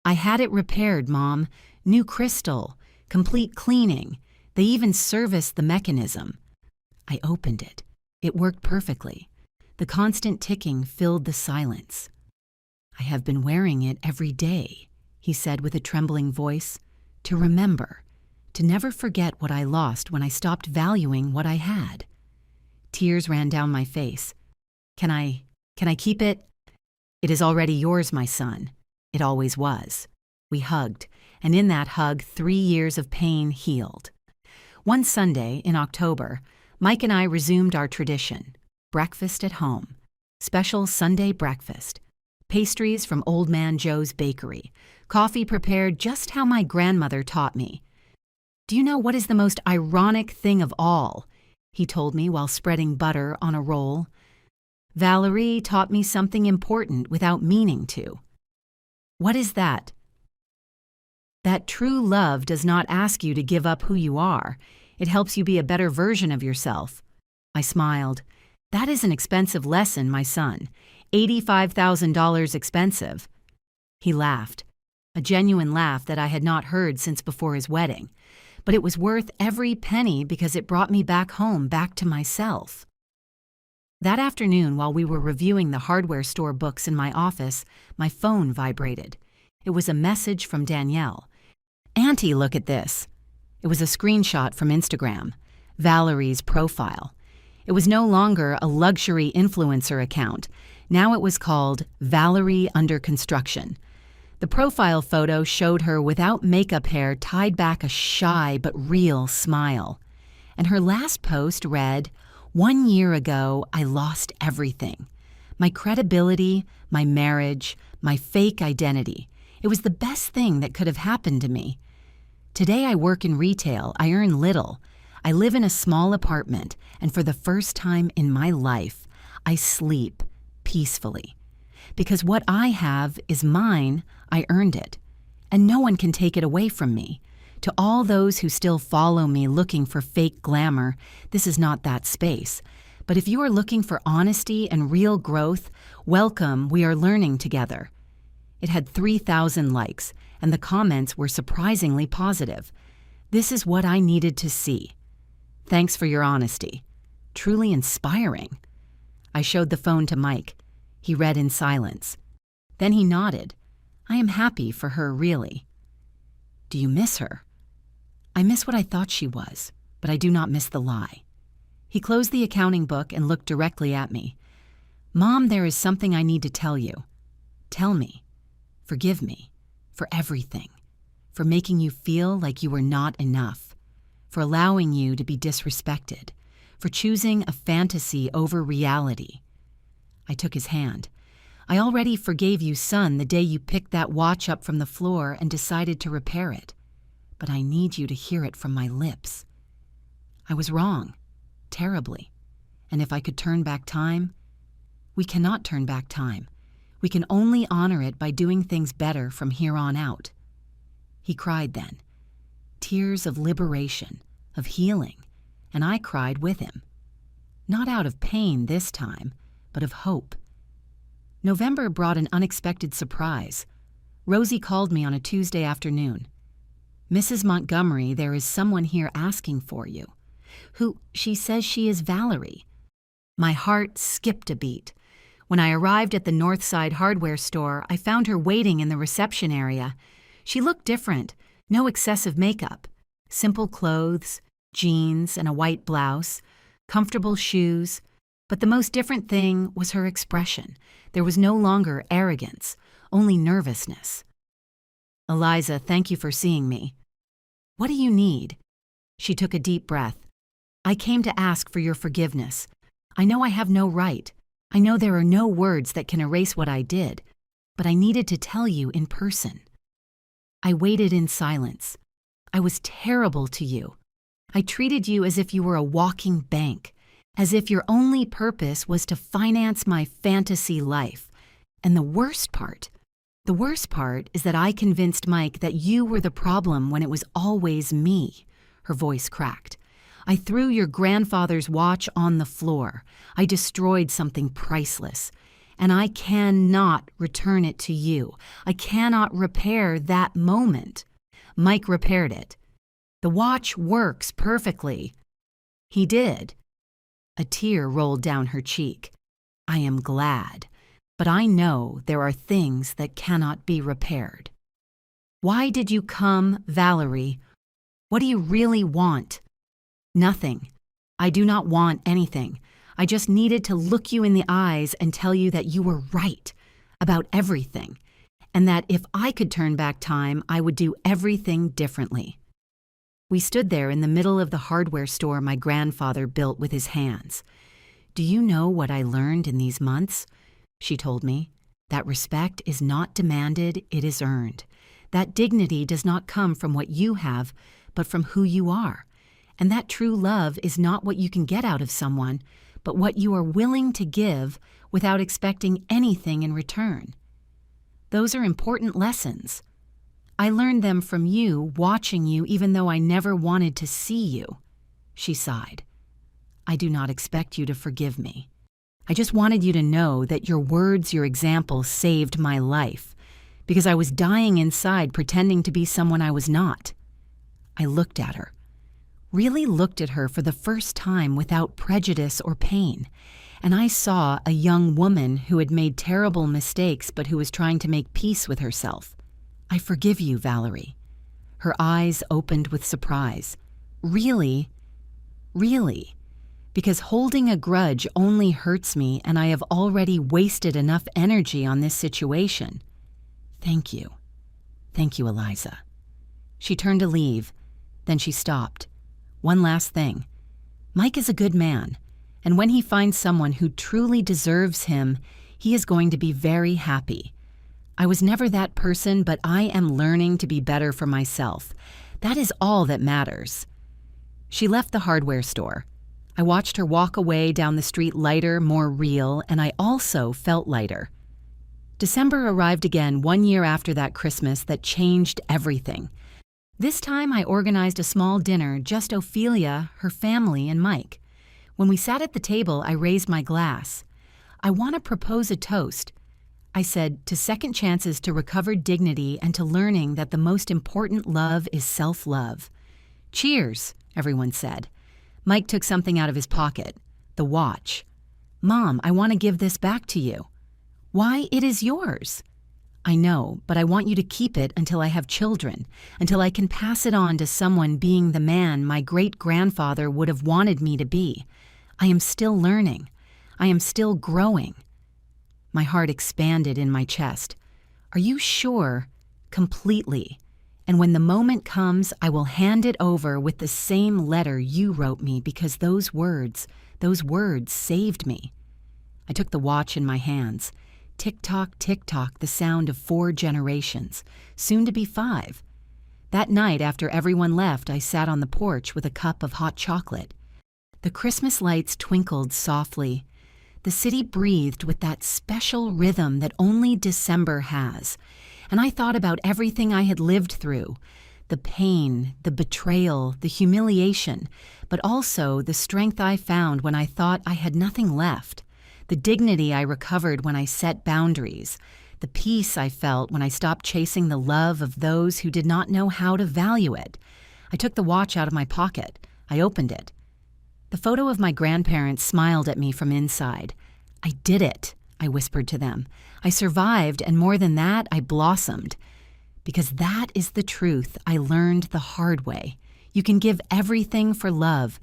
I had it repaired, Mom. New crystal, complete cleaning. They even serviced the mechanism. I opened it. It worked perfectly. The constant ticking filled the silence. I have been wearing it every day, he said with a trembling voice, to remember, to never forget what I lost when I stopped valuing what I had. Tears ran down my face. Can I keep it? It is already yours, my son. It always was. We hugged, and in that hug, 3 years of pain healed. One Sunday in October, Mike and I resumed our tradition, breakfast at home, special Sunday breakfast, pastries from Old Man Joe's bakery, coffee prepared just how my grandmother taught me. Do you know what is the most ironic thing of all? He told me while spreading butter on a roll. Valerie taught me something important without meaning to. What is that? That true love does not ask you to give up who you are. It helps you be a better version of yourself. I smiled. That is an expensive lesson, my son. $85,000 expensive. He laughed, a genuine laugh that I had not heard since before his wedding. But it was worth every penny because it brought me back home, back to myself. That afternoon, while we were reviewing the hardware store books in my office, my phone vibrated. It was a message from Danielle. Auntie, look at this. It was a screenshot from Instagram, Valerie's profile. It was no longer a luxury influencer account. Now it was called Valerie Under Construction. The profile photo showed her without makeup hair tied back a shy but real smile. And her last post read, 1 year ago, I lost everything. My credibility, my marriage, my fake identity. It was the best thing that could have happened to me. Today I work in retail. I earn little. I live in a small apartment, and for the first time in my life, I sleep peacefully. Because what I have is mine, I earned it, and no one can take it away from me. To all those who still follow me looking for fake glamour, this is not that space. But if you are looking for honesty and real growth, welcome, we are learning together. It had 3,000 likes, and the comments were surprisingly positive. This is what I needed to see. Thanks for your honesty. Truly inspiring. I showed the phone to Mike. He read in silence. Then he nodded. I am happy for her, really. Do you miss her? I miss what I thought she was, but I do not miss the lie. He closed the accounting book and looked directly at me. Mom, there is something I need to tell you. Tell me. Forgive me. For everything. For making you feel like you were not enough. For allowing you to be disrespected. For choosing a fantasy over reality. I took his hand. I already forgave you, son, the day you picked that watch up from the floor and decided to repair it. But I need you to hear it from my lips. I was wrong. Terribly. And if I could turn back time, we cannot turn back time. We can only honor it by doing things better from here on out. He cried then. Tears of liberation, of healing, and I cried with him. Not out of pain this time, but of hope. November brought an unexpected surprise. Rosie called me on a Tuesday afternoon. Mrs. Montgomery, there is someone here asking for you. Who, she says she is Valerie. My heart skipped a beat. When I arrived at the Northside hardware store, I found her waiting in the reception area. She looked different, no excessive makeup. Simple clothes, jeans and a white blouse, comfortable shoes. But the most different thing was her expression. There was no longer arrogance, only nervousness. Eliza, thank you for seeing me. What do you need? She took a deep breath. I came to ask for your forgiveness. I know I have no right. I know there are no words that can erase what I did, but I needed to tell you in person. I waited in silence. I was terrible to you. I treated you as if you were a walking bank, as if your only purpose was to finance my fantasy life. And the worst part, The worst part is that I convinced Mike that you were the problem when it was always me. Her voice cracked. I threw your grandfather's watch on the floor. I destroyed something priceless. And I cannot return it to you. I cannot repair that moment. Mike repaired it. The watch works perfectly. He did. A tear rolled down her cheek. I am glad, but I know there are things that cannot be repaired. Why did you come, Valerie? What do you really want? Nothing. I do not want anything. I just needed to look you in the eyes and tell you that you were right about everything, and that if I could turn back time, I would do everything differently. We stood there in the middle of the hardware store my grandfather built with his hands. Do you know what I learned in these months? She told me. That respect is not demanded, it is earned. That dignity does not come from what you have, but from who you are. And that true love is not what you can get out of someone, but what you are willing to give without expecting anything in return. Those are important lessons. I learned them from you, watching you, even though I never wanted to see you. She sighed. I do not expect you to forgive me. I just wanted you to know that your words, your example, saved my life, because I was dying inside pretending to be someone I was not. I looked at her. Really looked at her for the first time without prejudice or pain, and I saw a young woman who had made terrible mistakes but who was trying to make peace with herself. I forgive you, Valerie. Her eyes opened with surprise. Really? Really? Because holding a grudge only hurts me, and I have already wasted enough energy on this situation. Thank you. Thank you, Eliza. She turned to leave, then she stopped. One last thing. Mike is a good man, and when he finds someone who truly deserves him, he is going to be very happy. I was never that person, but I am learning to be better for myself. That is all that matters. She left the hardware store. I watched her walk away down the street lighter, more real, and I also felt lighter. December arrived again 1 year after that Christmas that changed everything. This time I organized a small dinner, just Ophelia, her family, and Mike. When we sat at the table, I raised my glass. I want to propose a toast. I said, to second chances to recovered dignity and to learning that the most important love is self-love. Cheers, everyone said. Mike took something out of his pocket, the watch. Mom, I want to give this back to you. Why, it is yours. I know, but I want you to keep it until I have children, until I can pass it on to someone being the man my great-grandfather would have wanted me to be. I am still learning. I am still growing. My heart expanded in my chest. Are you sure? Completely. And when the moment comes, I will hand it over with the same letter you wrote me because those words saved me. I took the watch in my hands. Tick-tock, tick-tock, the sound of 4 generations, soon to be 5. That night, after everyone left, I sat on the porch with a cup of hot chocolate. The Christmas lights twinkled softly. The city breathed with that special rhythm that only December has. And I thought about everything I had lived through, the pain, the betrayal, the humiliation, but also the strength I found when I thought I had nothing left, the dignity I recovered when I set boundaries, the peace I felt when I stopped chasing the love of those who did not know how to value it. I took the watch out of my pocket. I opened it. The photo of my grandparents smiled at me from inside. I did it, I whispered to them. I survived, and more than that, I blossomed. Because that is the truth I learned the hard way. You can give everything for love.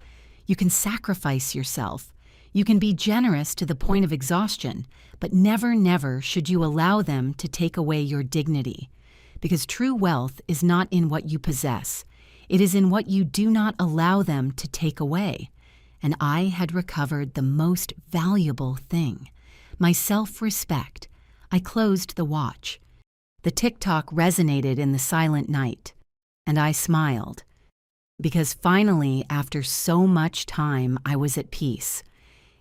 You can sacrifice yourself. You can be generous to the point of exhaustion, but never, never should you allow them to take away your dignity. Because true wealth is not in what you possess. It is in what you do not allow them to take away. And I had recovered the most valuable thing, my self-respect. I closed the watch. The tick-tock resonated in the silent night, and I smiled. Because finally, after so much time, I was at peace.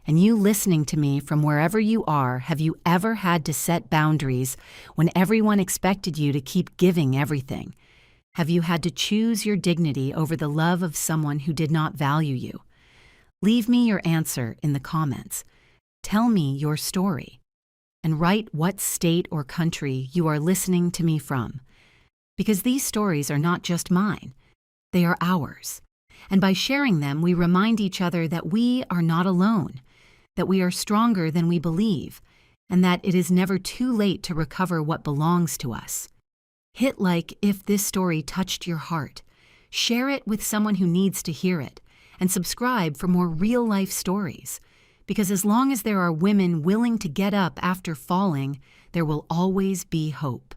And you listening to me from wherever you are, have you ever had to set boundaries when everyone expected you to keep giving everything? Have you had to choose your dignity over the love of someone who did not value you? Leave me your answer in the comments. Tell me your story. And write what state or country you are listening to me from. Because these stories are not just mine, they are ours. And by sharing them, we remind each other that we are not alone, that we are stronger than we believe, and that it is never too late to recover what belongs to us. Hit like if this story touched your heart. Share it with someone who needs to hear it, and subscribe for more real-life stories. Because as long as there are women willing to get up after falling, there will always be hope.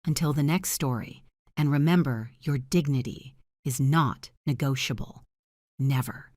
Until the next story, and remember, your dignity is not negotiable. Never.